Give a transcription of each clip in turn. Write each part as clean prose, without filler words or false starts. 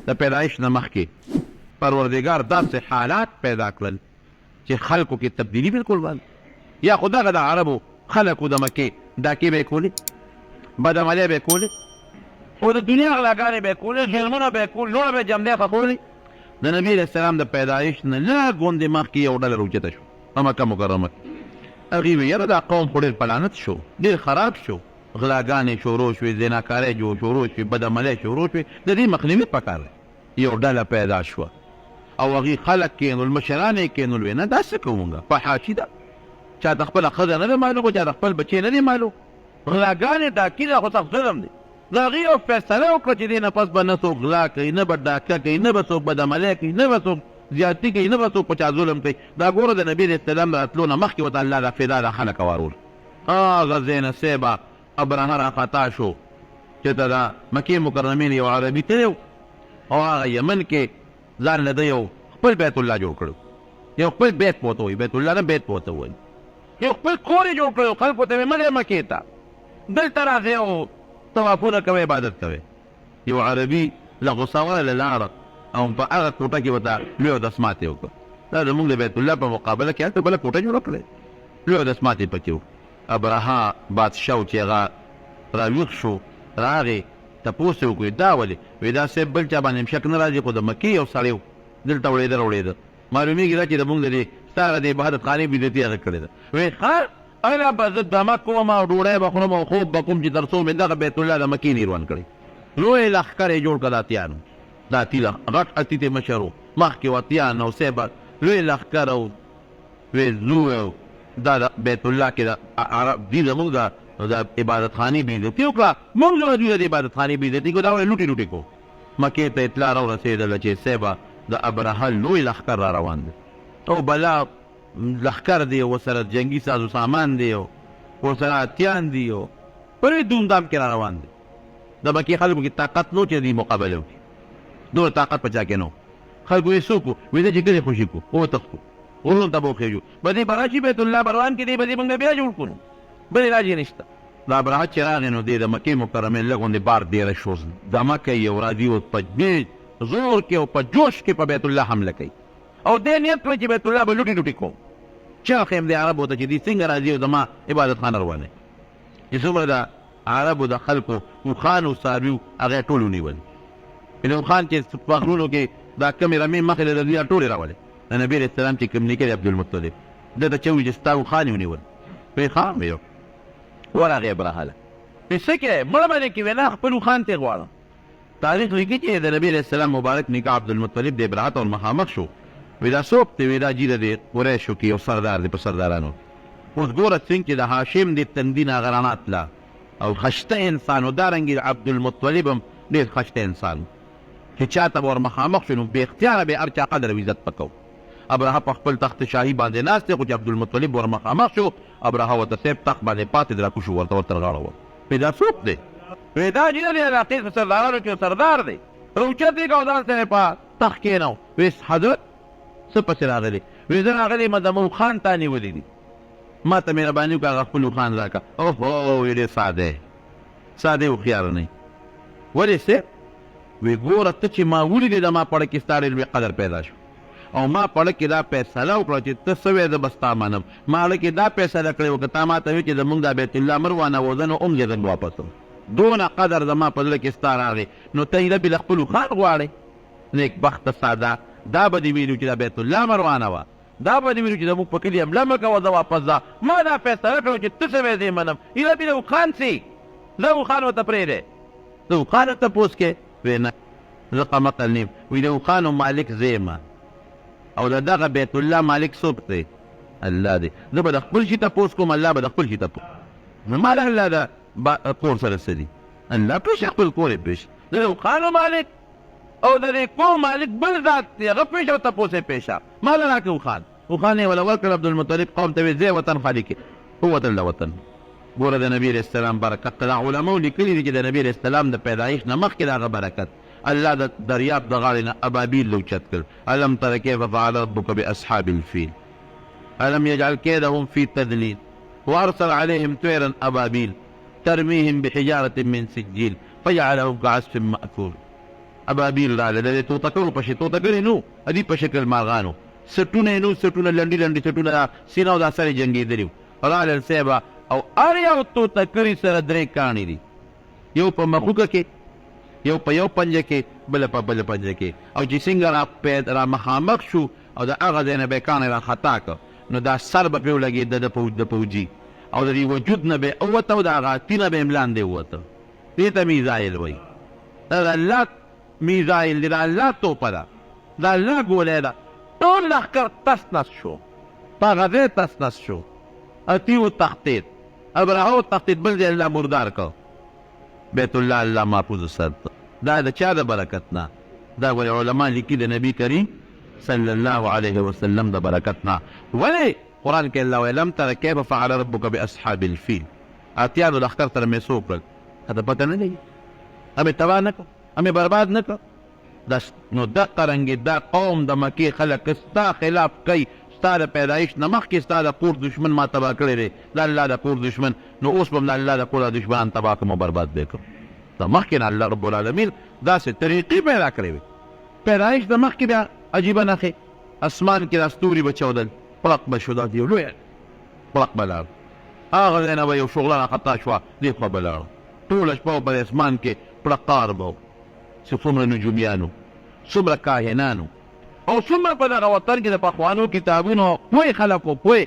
د پیدایش نه مخکې پروردګار داسې حالات پیدا کړل چې خلکو کې تبدیلي بالکل وال یا خو دغه د عربو خلکو د مکې ډاکې به یې کولې بدعملۍ به یې کولې او د دنیا غلاګانې به یې کولې ظلمونه به یې کول نور به یې جمدۍ خښولې د نبي علیه السلام د پیدایش نه لږ غوندې مخکې یو ډله راوچته شو په مکه مکرمه کې هغوی ویل یاره دا قوم خو ډېر پلانت شو ډېر خراب شو غلاګانې شروع شوې زناکارۍ شروع شوې بدعملۍ شروع شوې د دې مخنیوي پکار دی یو ډله پیدا شوه او هغوی خلک کېنول مشران یې کېنول ویل نه دا څه کوو مونږ فحاشي ده چا ته خپله ښځه نه دی معلوم چا ته خپل بچی نه دی معلوم غلاګانې ډاکي ده خو سخت ظلم دی د هغې یو فیصله وکړه چې دې نه پس به نه څوک غلا کوي نه به ډاکه کوي نه به څوک بدعملۍ کوي نه به څوک زیاتي کوي نه به څوک په چا ظلم کوي دا ګوره د نبي علیه السلام د راتلو نه مخکې ورته الله دا فدا دا خلک وارول هغه ځای نه سیبه ابرهه راخطا شو چې ته د مکې مکرمې نه یو عربي تللی او هغه یمن کې ځان له ده یو خپل بیت الله جوړ کړو یو خپل بیت پوته وایي بیت الله نه بیت پوته وایي یو خپل کور یې جوړ کړی خلکو ته مې مه مکې ته دلته راځئ او طوافونه کوئ عبادت کوئ یو عربي له غوسه واله لاړه او په هغه کوټه کې ورته لوی دسمات یې وکړه دا زموږ د بیت الله په مقابله کې هلته بله کوټه جوړه کړې لوی دسمات یې پکې و ابرهه بادشاه و چې هغه راویښ شو راغې تپوس یې وکړو دا ولې وایي دا صاحب بل چا باندې شک نه راځي خو د مکې یو سړی و دلته وړېده راوړېده معلومېږي دا چې زموږ د دې ستا د عبادت خانې بېزتي هغه کړې ده وایي ښه اله به زه دمه کوم او ډوډۍ به خورم او خوب به کوم چې تر څو مې دغه بیت الله د مکې نیروان کړی لوی لښکر یې جوړ کړه د اتیانو د اتي غټ اتي ته مشر و مخکې و اتیان او صاحب لوی لښکر او وایي ځو دا د بیت الله کې د عرب دي زموږ د عبادت خانې بېزتي وکړه موږ زموږ دوی د عبادت خانې بېزتي کړو دا ولې لوټې لوټې کړو مکې ته اطلاع راورسېدله چې صاحبه د ابرهه لوی لښکر را روان دی او بلا لښکر دی ورسره جنګي سازو سامان دی ورسره اتیان دي په لوی دومدام کې را روان دی د مکې خلکو کې طاقت نو چې دې مقابله وکړي دومره طاقت په چا کې نه و خلکو یې څوک و وایي چې ګرې خوشي کړو وتښتو غرونو ته به وخېږو به دې به راشي بیت الله بروان کې دی به دې موږ بیا جوړ کړو بلې راجې نشته د ابرهه چې راغی نو دی د مکې مکرمې لږ غوندې بار ډېره شو دمه کوي او راځي او په زور کې او په جوش کې په بیت الله حمله کوي او دې نیت کړی چې بیت الله به لوټې لوټې کوم چا خیم د عربو ته چې دوی څنګه راځي او زما عبادت خانه روانوي چې څومره د عربو د خلکو اوښان او څاروي هغه یې ټول ونیول یعنې اوښان چې په غرونو کې دا کمې رمې مخې له دوی ټولې راولې د نبي علیه السلام چې کوم نیکه دی عبدالمطلب ده ته چې ووایي چې ستا اوښان یې ونیول وایي ښه ویو ورغې ابرهه له وایي څه کې مړه باندې کې ویې نه خپل اوښان ته یې غواړم تاریخ لیکي چې د نبي علیه السلام مبارک نیکه عبدالمطلب د ابرهه ته ورمخامخ شو وی دا څوک دی وی دا جیره دی قریشو کې یو سردار دی په سردارانو اوس ګوره څنګه چې د هاشم د تندي نه هغه رڼا تله او خشته انسان و دارنګې عبدالمطلب هم ډېر خشته انسان چې چا ته به ورمخامخ شو نو بې اختیاره به هر چا قدر او عزت پکو ابرهه په خپل تخت شاهي باندې ناست دی خو چې عبدالمطلب ورمخامخ شو ابرهه ورته صاحب تخت باندې پاتې دی راکوشو ورته غاړه وه وی دا څوک دی وی دا جیره دی علاقې په سردارانو کې سردار دی روچت یې کړه ځان سره په تخت کېنو وی حضرت څه پسې راغلی وایي زه راغلی ما د اوښان تا نیولي دي ما ته مهرباني وکړه هغه خپل اوښان راکړه اوهو وایي ډېر ساده ساده هوښیاره نه ولې صاحب وایي ګوره ته چې ما ولیدې د ما پړه کې ستا ډېر لوی قدر پیدا شو او ما پړه کې دا فیصله وکړه چې ته څه وایې زه به ستا منم ما اړه کې دا فیصله کړې وه که تا ما ته وایي چې زمونږ دا بیت الله مه روانوو زه نو هم زه واپس وم دونه قدر زما په زړه کې ستا راغی نو ته یې بې له خپل اوښان غواړې نیک بخته ساده دا به دې ویلو چې دا بیت الله مروانه وه دا به دې ویلو چې زموږ په کلي حمله مه کوه زه واپس ځه ما دا فیصله کړې چې ته څه وایې زه یې منم ایله بېله اوښان سي زه اوښان ورته پرېږدې زه اوښان ورته تپوس کې وایي نه زه قمقل نیم وایي د اوښانو مالک زه یم او د دغه بیت الله مالک څوک دی الله دی زه به د خپل شي تپوس کوم الله به د خپل شي تپوس ما له الله د کور سره څه دي الله پېښه خپل کور یې پېښ د اوښانو مالک او د دې قوم مالک بل ذات دی هغه پېښه او تپوس یې پېښه ما له راکړه اوښان یې وله ورکړل عبدالمطلب قوم ته ویې ځای وطن خالي کې ووتل د وطن ګوره د نبي علیه السلام برکت ته دا علماو لیکلي دي چې د نبي علیه السلام د پیدایش نه مخکې د هغه برکت الله د دریاب د غاړې نه ابابیل لوچت کړ الم تر کیف فعل ربک باصحاب الفیل الم یجعل کیدهم فی تدلیل وارسل علیهم طیرا ابابیل ترمیهم بحجارة من سجیل فجعلهم كعصف مأکول ابابیل راغله د توتکړو په شي توتکړې نو ادي په شکل مارغانو سټونه نو سټونه لنډي لنډي سټونه سینه او د سره جنگېدلي راغلل صاحبه او هر یو توتکړي سره درې کاڼي دي یو په مخوکه کې یو په یو پنجه کې بل په بل پنجه کې او چې څنګه را مخامخ شو او د هغه ځای نه به یې کاڼی را خطا کړ نو دا سر به پرې ولګېده د پوجي او د دې وجود نه به یې ووته او د هغه تینه به یې ملاندې ووته دې ته میزایل وایي دا د الله میزایل دی د الله توپه ده د الله ګولۍ ده ټول لښکر تس نس شو په هغه ځای تس نس شو اتي وتښتېد ابرهه وتښتېد بل ځای الله مردار کړ بیت الله الله محفوظ وساته دا د چا د برکت نه دا ولې علما لیکي د نبي کریم صلی الله علیه وسلم د برکت نه ولې قرآن کې الله ویل لم تر کیف فعل ربک باصحاب الفیل اتیانو لښکر سره مې څه وکړل ته پته نه لګي همې تباه نه کړ همې برباد نه کړ نو دقه رنګې دا قوم د مکې خلک ستا خلاف کوي ستا د پیدایش نه مخکې ستا د کور دشمن ما تباه کړی دی د الله د کور دشمن نو اوس به هم د الله د کور دشمنان تباه کړم او برباد به یې کړم د مخکې نه الله رب العالمین داسې طریقې پیدا کړې وې پیدایش د مخکې بیا عجیبه نښې اسمان کې دا ستوري به چودل پړق به شو دا یو لوی پړق به لاړ هغه ځای نه به یو شغله راخطا شوه دې خوا به لاړ ټوله شپه به اسمان کې پړقار به و چې څومره نجومیانو څومره کاهنانو او څومره په دغه وطن کې د پخوانو کتابونو پوه خلکو پوه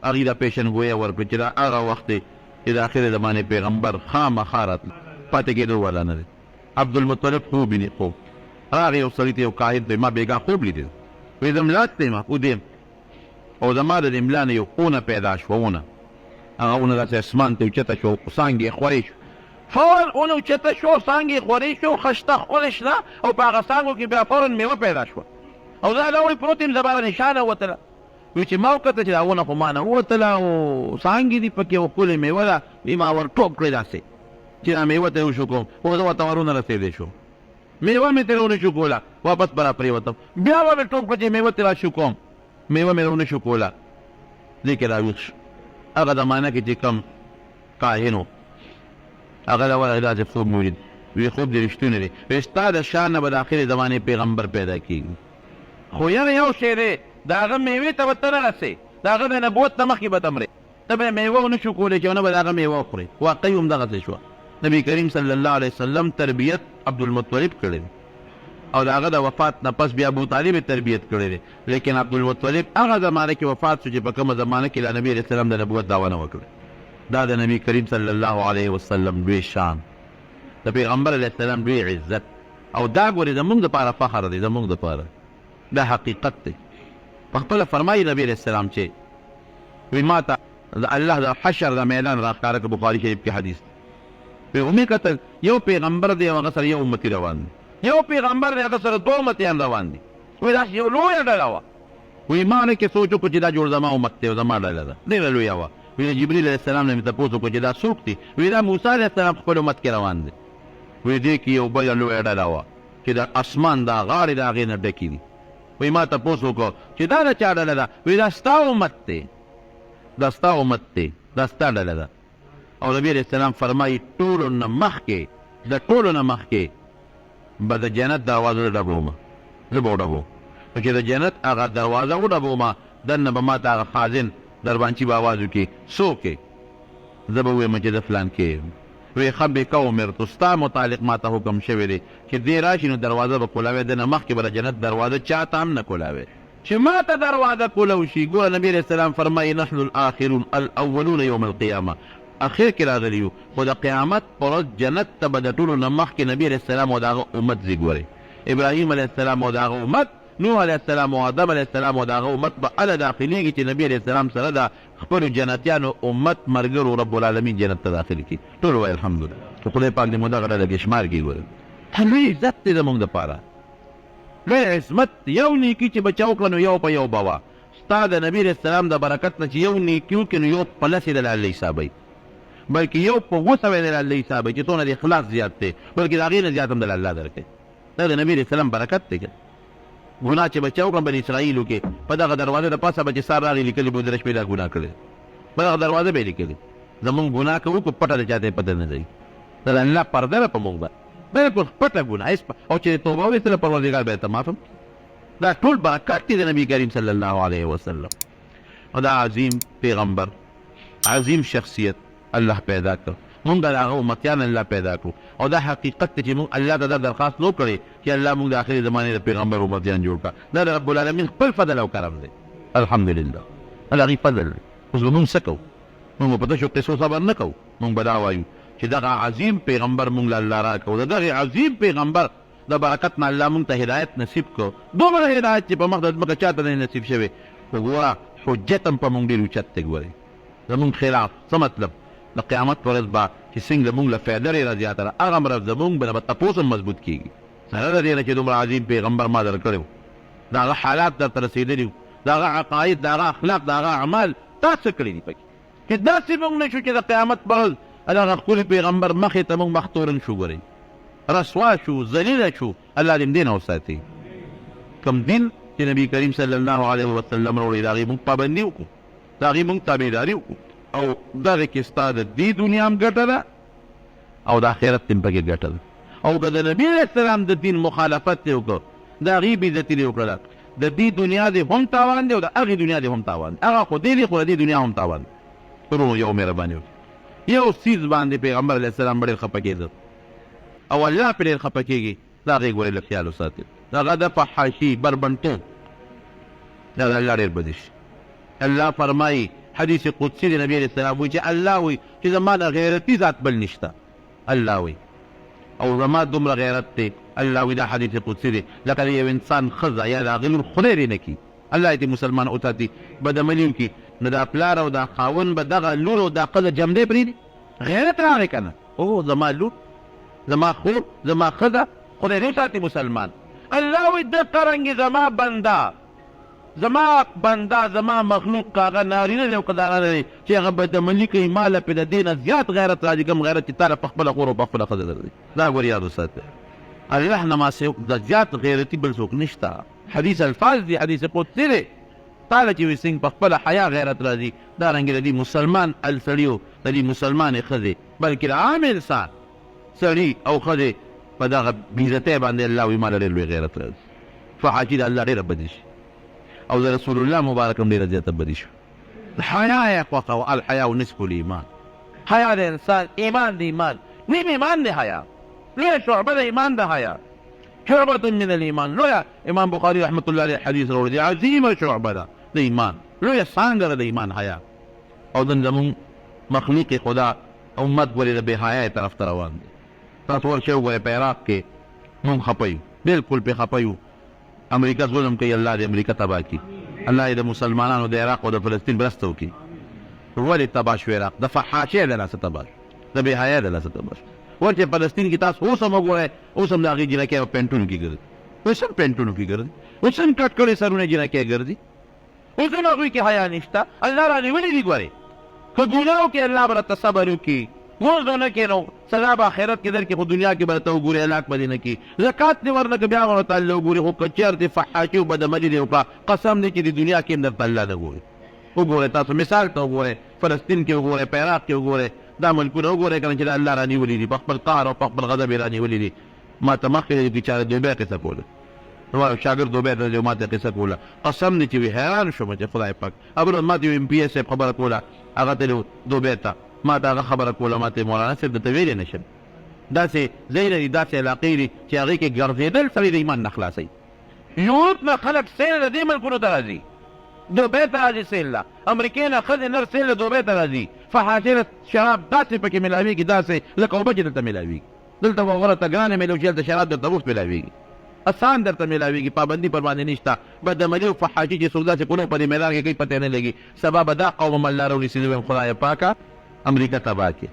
هغې ته پیشنګویه ورکړه چې دا هغه وخت دی چې د آخر زمانې پیغمبر خامخا راتله پاتې کېدو والا نه دی عبدالمطلب خوب ویني خوب راغی یو سړي ته یو کاهن ته ما بېګا خوب لیدل وایي زه ملا ته یم ودیم او زما د دې ملا نه یو اونه پیدا شوه اونه هغه اونه داسې اسمان ته اوچته شو څانګې یې خورې شو فورا اونه اوچته شو څانګې یې خورې شو خشته ښکلې شته او په هغه څانګو کې بیا فورا میوه پیدا شوه او دا وایي پروت یم زما نشانه وتله وایي چې ما وکتل چې دا ونه خو ما نه ووتله او څانګې دي پکې او ښکلې میوه ده وایي ما ور ټوپ کړې داسې چې دا میوه ته یې وشو کوم خو زه ورته ورونه رسېدی شو میوه مې ترې ونه شو کوله واپس به را پرېوتم بیا به مې ټوپ کړه چې میوه ترې را شو کوم میوه مې ونه شو کوله دې کې راویښ شو هغه زمانه کې چې کوم کاهن و هغه له وایي داسې خوب مې ولید وایي خوب دې رښتونی دی وایي ستا د شان نه به د آخرې زمانې پیغمبر پیدا کېږي خو یو شی دی د هغه میوې ته به ته نه رسې د هغه د نبوت نه مخکې به ته مرې ته به یې میوه ونه شو کولی چې ونه به د هغه میوه وخورې واقعي همدغسې شوه نبی کریم صلی الله علیه وسلم تربیت عبدالمطلب کړی دی او د هغه د وفات نه پس بیا ابو طالب تربیت کړی دی لیکن عبدالمطلب هغه زمانه کې وفات شو چې په کومه زمانه کې له نبي علیه السلام د نبوت دعوه نه وکړه دا د نبی کریم صلی الله علیه وسلم لوی شان د پیغمبر علیه السلام لوی عزت او دا ګورې زموږ دپاره فخر دی زموږ دپاره دا حقیقت دی په خپله فرمایي نبي علیه السلام چې وایي ما ته د الله د حشر د میدان راښکاره کړه بخاري شریف کې حدیث ومې کتل یو پیغمبر دی او هغه سره یو امتي روان دی یو پیغمبر دی هغه سره دوه امتیان روان دي وایي داسې یو لویه ډله وه وایي ما نه کې سوچ وکړو چې دا جوړ زما امت دی او زما ډله ده ډېره لویه وه وایي جبریل علیه السلام نه مې تپوس وکړو چې دا څوک دی وایي دا موسی علیه السلام خپل امت کې روان دی وایي دې کې یو بله لویه ډله وه چې د اسمان دا غاړې د هغې نه ډکې دي وایي ما تپوس وکړو چې دا د چا ډله ده وایي دا ستا امت دی دا ستا امت دی دا ستا ډله ده او نبی علیہ السلام فرمایي ټولو نه مخکې د ټولو نه مخکې به د جنت دروازه ډبومه زه به وډبوم نو چې د جنت هغه دروازه وډبومه دننه به ما ته هغه خازن دربانچي به آواز وکړي څوک یې زه به ووایم چې زه فلان کې یم وایي ښه بېکه امرتو ستا متعلق ما ته حکم شوی دی چې دې راشي نو دروازه به کولاوې دنه مخکې به د جنت دروازه چا ته هم نه کولاوې چې ما ته دروازه کولو شي ګوره نبي علیه السلام فرمایي نحن الاخرون الاولون یوم القیامه اخر کې راغلی یو خو د قیامت په ورځ جنت ته به د ټولو نه مخکې نبي علیه السلام او د هغه امت ځي ګورئ ابراهیم علیه السلام او د هغه امت نوح علیه السلام او آدم علیه السلام او د هغه امت به هله داخلېږي چې نبي علیه السلام سره د خپلو جنتیانو امت ملګرو رب العالمین جنت ته داخل کړي ټول وایي الحمدلله چې خدای پاک دې مو دغه ډله کې شمار کړي ګورئ لوی عزت دی زموږ دپاره لوی عصمت یو نیکي چې به چا وکړه نو یو په یو به وه ستا د نبي علیه السلام د برکت نه چې یو نیکي وکړي نو یو په لسې د الله حسابوي بلکې یو په 200 د الله حسابوي چې څونه د اخلاص زیات دی بلکې د هغې نه زیات هم د الله درکوي دا د نبي علیه السلام برکت دی ګناه چې به چا وکړم بني اسرائیلو کې په دغه دروازه د پاسه به چې سار راغی لیکلي به د شپې دا ګناه کړی په دغه دروازه به یې لیکلي زمونږ ګناه کوو که پټه د چا ته یې پته نه لري دا د الله پرده ده په موږ باندې بالکل پټه ګناه او چې توبه وکړي پروردګار به ته معاف دا ټول برکات دي د نبی کریم صلی الله علیه وسلم او دا عظیم پیغمبر عظیم شخصیت الله پیدا کړ مونږ د هغه امتیان الله پیدا کړو او دا حقیقت چې مونږ الله ته دا درخواست نو کړی چې الله مونږ د آخري زمانې د پیغمبر امتیان جوړ کړه دا د رب العالمین خپل فضل او کرم دی الحمدلله هغې فضل دی اوس به مونږ څه کوو مونږ په تشو قصو صبر نه کوو مونږ به دا وایو چې دغه عظیم پیغمبر مونږ له الله راکړو د دغې عظیم پیغمبر د برکت نه الله مونږ ته هدایت نصیب کړو دومره هدایت چې په مخ د ځمکه چاته نه نصیب شوی خو ګوره حجت هم په مونږ ډېر اوچت دی ګورئ زمونږ خلاف څه مطلب د قیامت په ورځ به چې څنګه زمونږ له فایده ډېره زیاته ده هغه مرض زمونږ به تپوس هم مضبوط کېږي سره د دې نه چې دومره عظیم پیغمبر ما درکړی و د هغه حالات درته رسېدلي وو د هغه عقاید د هغه اخلاق د هغه اعمال تا څه کړي دي پکې چې داسې موږ نه شو چې د قیامت په ورځ هغه ښکلي پیغمبر مخې ته موږ مخ تورن شو ګورئ رسوا شو ذلیله شو الله دې دین او ساتي کوم دین چې نبی کریم صلی الله علیه وسلم راوړی د هغې موږ پابندي وکړو د هغې موږ تابعداري وکړو او دغه کې ستا د دې دنیا هم ګټه ده او د آخرت هم پکې ګټه ده او که د نبي علیه السلام د دین مخالفت دې وکړو د هغې بېعزتي دې وکړله د دې دنیا دې هم تاوان دی او د هغې دنیا دې هم تاوان دی هغه خو دې دی خو د دې دنیا هم تاوان دی ورونو یو مهرباني وکړي یو څیز باندې پیغمبر علیه السلام به ډېر خفه کېده او الله پرې ډېر خفه کېږي دا هغې ګورې له خیال وساتي د هغه د فحاشي بربنډتوب دا د الله ډېر بدې شي الله فرمایي حدیث قدسي د نبي علیه السلام وایي چې الله وایي چې زما نه غیرتي ذات بل نشته الله وایي او زما دومره غیرت دی الله وایي دا حدیث قدسي دی لکه د یو انسان ښځه یا د هغې لور خدای دې نه کړي الله دې مسلمان وساتي بدعملي وکړي نو دا پلار او دا خاوند به دغه لور او دا ښځه جمدی پرېږدي غیرت راغی که نه او زما لور زما خور زما ښځه خدای دې ساتي مسلمان الله وایي د قرنګې زما بنده زما مخلوق که هغه نارینه دی او که هغه دی چې هغه بدعملي کوي ما له پرې د دې نه زیات غیرت راځي کوم غیرت چې تا له په خپله خور او په خپله ښځه درځي دا ګور یاد وساته الله نه ما د زیات غیرتي بل څوک نشته حدیث الفاظ دی حدیث قدسي دی تا له چې وي څنګ په خپله حیا غیرت راځي دارنګې د دې مسلمان السړیو د دې مسلمانې ښځې بلکې د عام انسان سړي او ښځې په دغه بېعزتۍ باندې الله وایي ما له ډېر لوی غیرت راځي فحاجي د الله ډېره بدي شي او د رسول الله مبارک هم ډېره زیاته بدي شو حیا یې خوښه وه الحیا نصف الایمان حیا د انسان ایمان د ایمان نیم ایمان د حیا لویه شعبه د ایمان د حیا شعبة من الایمان لویه امام بخاري رحمت الله علیه حدیث راوړی دی عظیمه شعبه ده د ایمان لویه څانګه ده د ایمان حیا او نن زمونږ مخلوق خدا امت ولې د بې حیایۍ طرف ته روان دی تاسو ورشئ وګورئ په عراق کې مونږ خفه یو بلکل پرې خفه یو امریکا ظلم کوي الله دې امریکا تباه کړي الله دې د مسلمانانو د عراق او د فلسطین مرسته وکړي ولې تباه شو عراق د فحاشۍ له لاسه تباه شو د بې حیا د لاسه تباه شو ورته فلسطین کې تاسو اوس هم وګورئ اوس هم د هغې جنکۍ په پینټونو کې ګرځي اوس هم پینټونو کې ګرځي اوس هم کټ کړي سرونه جنکۍ ګرځي اوس هم هغوی کې حیا نشته الله رانیولي دي ګورئ که ګناه وکړي الله به راته صبر وکړي موږ نه کې نو سزا به آخرت کې درکړي خو دنیا کې به راته وګورې هلاک به دې نه کړي زکات دې ورنکړه بیا به ورته الله وګوري خو که چېرته فحاشي او بدعملي دې وکړه قسم دی چې د دنیا کې هم درته الله نه ګوري وګورئ تاسو مثال ته وګورئ فلسطین کې وګورئ په عراق کې وګورئ دا ملکونه وګورئ که نه چې د الله رانیولي دي په خپل قهر او په خپل غضب یې رانیولي دي ما ته مخکې د بیچاره دوبۍ قصه کوله نو شاګرد دوبۍ ته ما ته قصه کوله قسم دی چې وي حیران شوم چې خدای پاک ابرو ما ته یو ایم پي ایس صاحب خبره کوله هغه ته دوبۍ ته ما ته هغه خبره کوله ما ته مولانا صاحب درته ویلی نه شم داسې ځایونه دي داسې علاقې دي چې هغې کې ګرځېدل سړی د ایمان نه خلاصوي یورپ نه خلک سیل د دې ملکونو ته راځي دوبۍ ته راځي سیل له امریکې نه ښځې نر سیل له دوبۍ ته راځي فحاشۍ شراب داسې پکې میلاوېږي داسې لکه اوبه چې دلته میلاوېږي دلته به غوره ته ګرانې میلاو چې هلته شراب درته اوس میلاوېږي اسان درته میلاوېږي پابندي پر باندې نشته بدعملي او فحاشي چې څوک داسې کونو په دې میدان کې کوي پته نه لګي سبا به دا قوم هم الله راونیسي زه وایم خدایه پاکه امریکا تباه کړي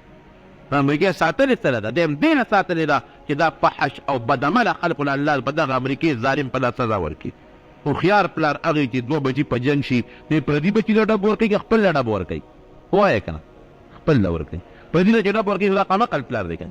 امریکا ساتلې سره ده دیم دې نه ساتلې ده چې دا فحش او بدعمله خلقو له الله په دغه امریکې ظالم په لاس سزا ورکړي هوښیار پلار هغې چې دوه بچي په جنګ شي دې پردي بچي له ډب ورکوي که خپل له ډب ورکوي ووایه که نه خپل له ورکوي پردي له چې ډب ورکوي دا قمقل پلار دی که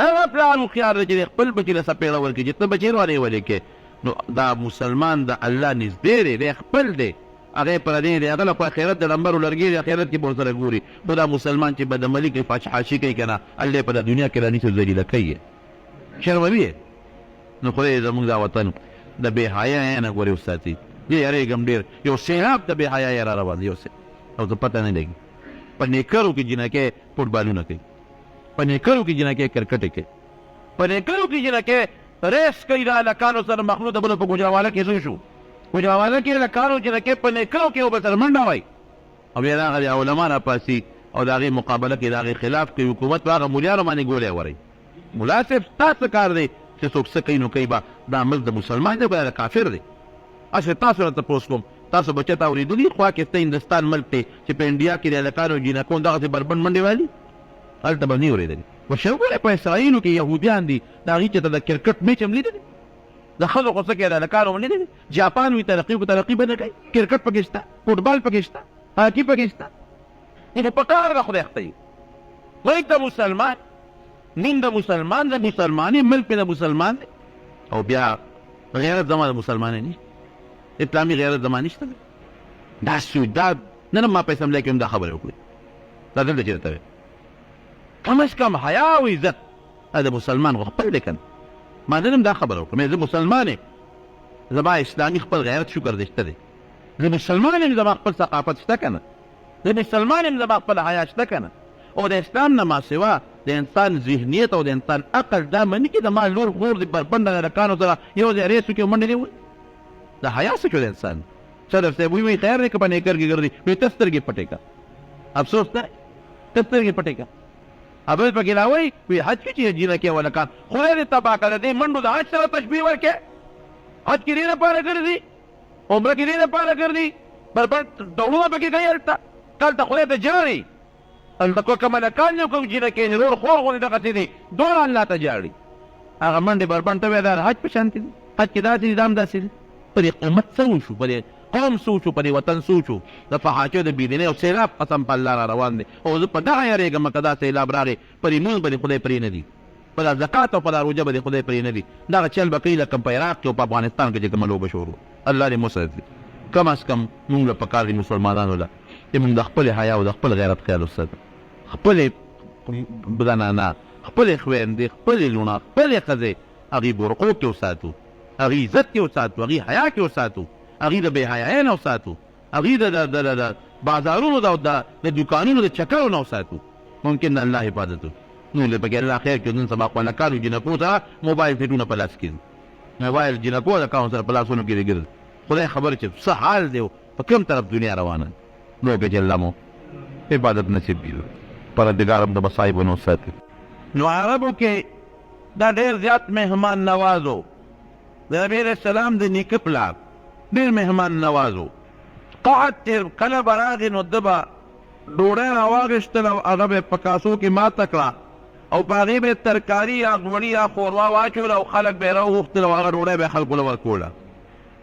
هغه پلار هوښیار دی چې خپل بچي له څپېړه ورکوي چې ته بچي روانېولې کې نو دا مسلمان د الله نږدې دی دی خپل دی هغې پردی دی هغه له خو آخرت د ډمبرو لرګي دی آخرت کې به ورسره ګوري نو دا مسلمان چې بدعملي کوي فحاشي کوي که نه الله یې په د دنیا کې رانیسي ذلیله کوي شرموي نو خدای زموږ دا وطن د بې حیا نه ګورې وساتي. زه یارېږم ډېر یو سیلاب د بې حیا یې را روان دی یو څه او ته پته نه لګي. په نیکرو کې جنکۍ فټبالونه کوي، په نیکرو کې جنکۍ کرکټ کوي، په نیکرو کې جنکۍ ریس کوي د هلکانو سره مخلوط د بلو په ګوجراواله کې څه شو ګوجراواله کې هلکانو جنکۍ په نیکرو کې یو بل سره منډه وایي او بیا د هغه علما راپاسي او د هغې مقابله کې د هغې خلاف کوي. حکومت په هغه مولیانو باندې ګولی وروي. ملا صاحب ستا څه کار دی چې څوک څه کوي نو کوي به دا ملک د مسلمان دی که د کافر دی؟ اصل تاسو نه تپوس کوم، تاسو به چېرته اورېدلي پاکستان هندوستان ملک دی چې په انډیا کې د هلکانو جینکو دغسې بربنډ منډې والي؟ هلته به نه یې اورېدلي. ورشه وګورئ په اسرائیلو کې یهودیان دي د هغې چې ته د کرکټ میچ هم لیدلی د ښځو خو څه کوي د هلکانو هم لیدلی. جاپان وي ترقي خو ترقي به نه کوي. کرکټ پکې شته، فوټبال پکې شته، هاکي پکې شته. یعنې په کار د خدای ښته ملک د مسلمان، نیم د مسلمان د مسلمانې ملک پې د مسلمان دی او بیا غیرت زما د مسلمان نه اسلامي غیرت زما نشته دی. دا دا نن ما په اسمبلی کې هم دا خبرې وکړې دا دلته چېرته وې کم از کم حیا او عزت دا د مسلمان خو خپل دی که نه. ما نن هم دا خبره وکړم زه مسلمان یم، زما اسلامي خپل غیرت شکر دی شته دی. زه مسلمان یم، زما خپل ثقافت شته که نه. زه مسلمان یم، زما خپل حیا شته که نه. او د اسلام نه ما سوا د انسان ذهنیت او د انسان عقل دا مني چې د ما لور غور د بربنډه هلکانو سره یو ځای ریس وکړي او منډې دې ووایي. دا حیا څه شو د انسان؟ صدر صاحب وایي خیر دی که په نیکر کې ګرځي نو ته سترګې پټې که. افسوس دی ته سترګې پټې که. ابل پکې را وایي وایي حج کې چې جینکۍ او هلکان خدای دې تباه کړه. دې منډو د حج سره تشبیه ورکړې. حج کې دې دپاره ګرځي، عمره کې دې دپاره ګرځي، بربنډ ډولونه پکې کوي. هلته هلته خدای ته جاړي، هلته کوم هلکان یو کوم جینکۍ نور خور غوندې دغسې دي دواړه الله ته جاړي. هغه منډې بربنډ ته وایي دا حج په شانتې دي. حج کې داسې دي دا هم داسې دي. په دې قومت څه وشو، په دې قوم څه وشو، په دې وطن څه وشو؟ د فحاشیو د بېدینۍ او سیلاب قسم په الله را روان دی. او زه په دغه یارېږم که دا سیلاب راغی په دې مونځ به دې خدای پرې نه دي، په دا زکات او په دا روژه به دې خدای پرې نه دي. دغه چل به کوي لکه په عراق کې او په افغانستان کې چې کومه لوبه شروع. الله دې مسعد کړي. کم از کم مونږ له پکار دي مسلمانانو له چې مونږ د خپلې حیا او د خپل غیرت خیال وساتو. خپلې زنانه، خپلې خویندې، خپلې لوڼه، خپلې ښځې هغې برقو کې وساتو، هغې عزت کې وساتو، هغې حیا کې وساتو، هغې د بې حیایۍ نه وساتو، هغې د بازارونو د دوکانونو د چکرو نه وساتو. ممکن د الله حفاظت نو له پکې الله خیر کړي. نن سبا خوانکانو جینکو سره موبایل سیټونه په لاس کې دي، موبایل جینکو د کاون سره په لاسونو کې دي ګرځي. خدای خبر چې څه حال دی په کوم طرف دنیا روانه. نو که چې الله مو عبادت نصیب کړي، پروردګار هم د مصایبو نه وساتي. نو عربو کې دا ډېر زیات مهمان نواز و. د نبي علیه السلام د نیکه پلار ډېر مهمان نواز و. قحط چې کله به راغی نو ده به ډوډۍ راواخېستل او هغه به یې په کاسو کې ماته کړه او په هغې به یې ترکاري یا غوړي یا ښوروا واچوله او خلک به یې راوغوښتل او هغه ډوډۍ به یې خلکو له ورکوله.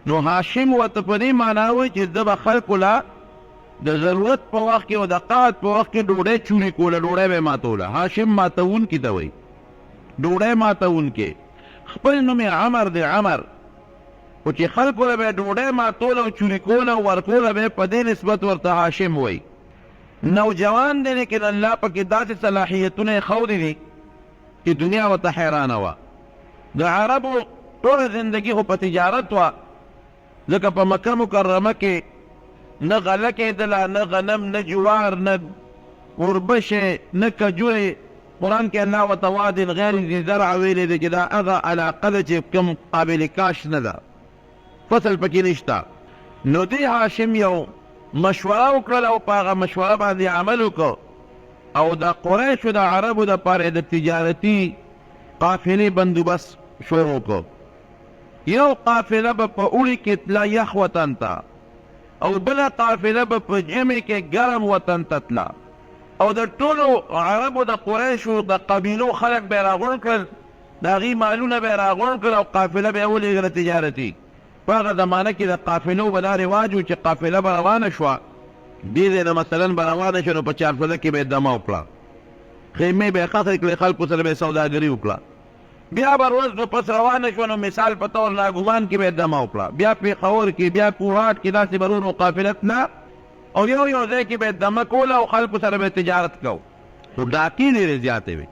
نو هاشم ورته په دې معنا وایي چې ده به خلکو له د ضرورت په وخت کې او د قحط په وخت کې ډوډۍ چونې کوله، ډوډۍ به یې ماتوله. هاشم ماتونکي ته وایي، ډوډۍ ماتونکي. خپل نوم یې عمر دی، عمر. خو چې خلکو له به یې ډوډۍ ماتوله او چونې کوله او ورکوله به یې په دې نسبت ورته هاشم وایي. نوجوان دی لیکن الله پکې داسې صلاحیتونه یې ښودي دي چې دنیا ورته حیرانه وه. د عربو ټوله زندګي خو په تجارت وه، ځکه په مکه مکرمه کې نه غله کېدله، نه غنم، نه جوار، نه وربشې، نه کجورې. قرآن کې الله ورته وادي غیر ذي زرع ویلی دی چې دا هغه علاقه ده چې کوم قابل کاش نه ده، فصل پکې نشته. نو دې هاشم یو مشوره وکړله او په هغه مشوره باندې عمل وکړو او د قریشو د عربو دپاره د تجارتي قافلې بندوبست شروع کړو. یو قافله به په اوړي کې تله یخ وطن ته او بله قافله به په ژمي کې ګرم وطن ته تله او د ټولو عربو د قریشو د قبیلو خلک به یې راغونډ کړل، د هغې مالونه به یې راغونډ کړل او قافله به یې ولېږله تجارتي. په هغه زمانه کې د قافلو به دا رواج و چې قافله به روانه شوه، دې ځای نه مثلا به روانه شوه نو په چارسده کې به یې دمه وکړه، خیمې به یې خښې کړې، خلکو سره به یې سوداګري وکړه. بیا به ورځ نو پس روانه شوه نو مثال په طور ناګومان کې به یې دمه وکړه، بیا پېښور کې، بیا کوهاټ کې داسې به ورو قافله تله او یو ځای کې به یې دمه کوله او خلکو سره به یې تجارت کو. خو ډاکې ډېرې زیاتې وې،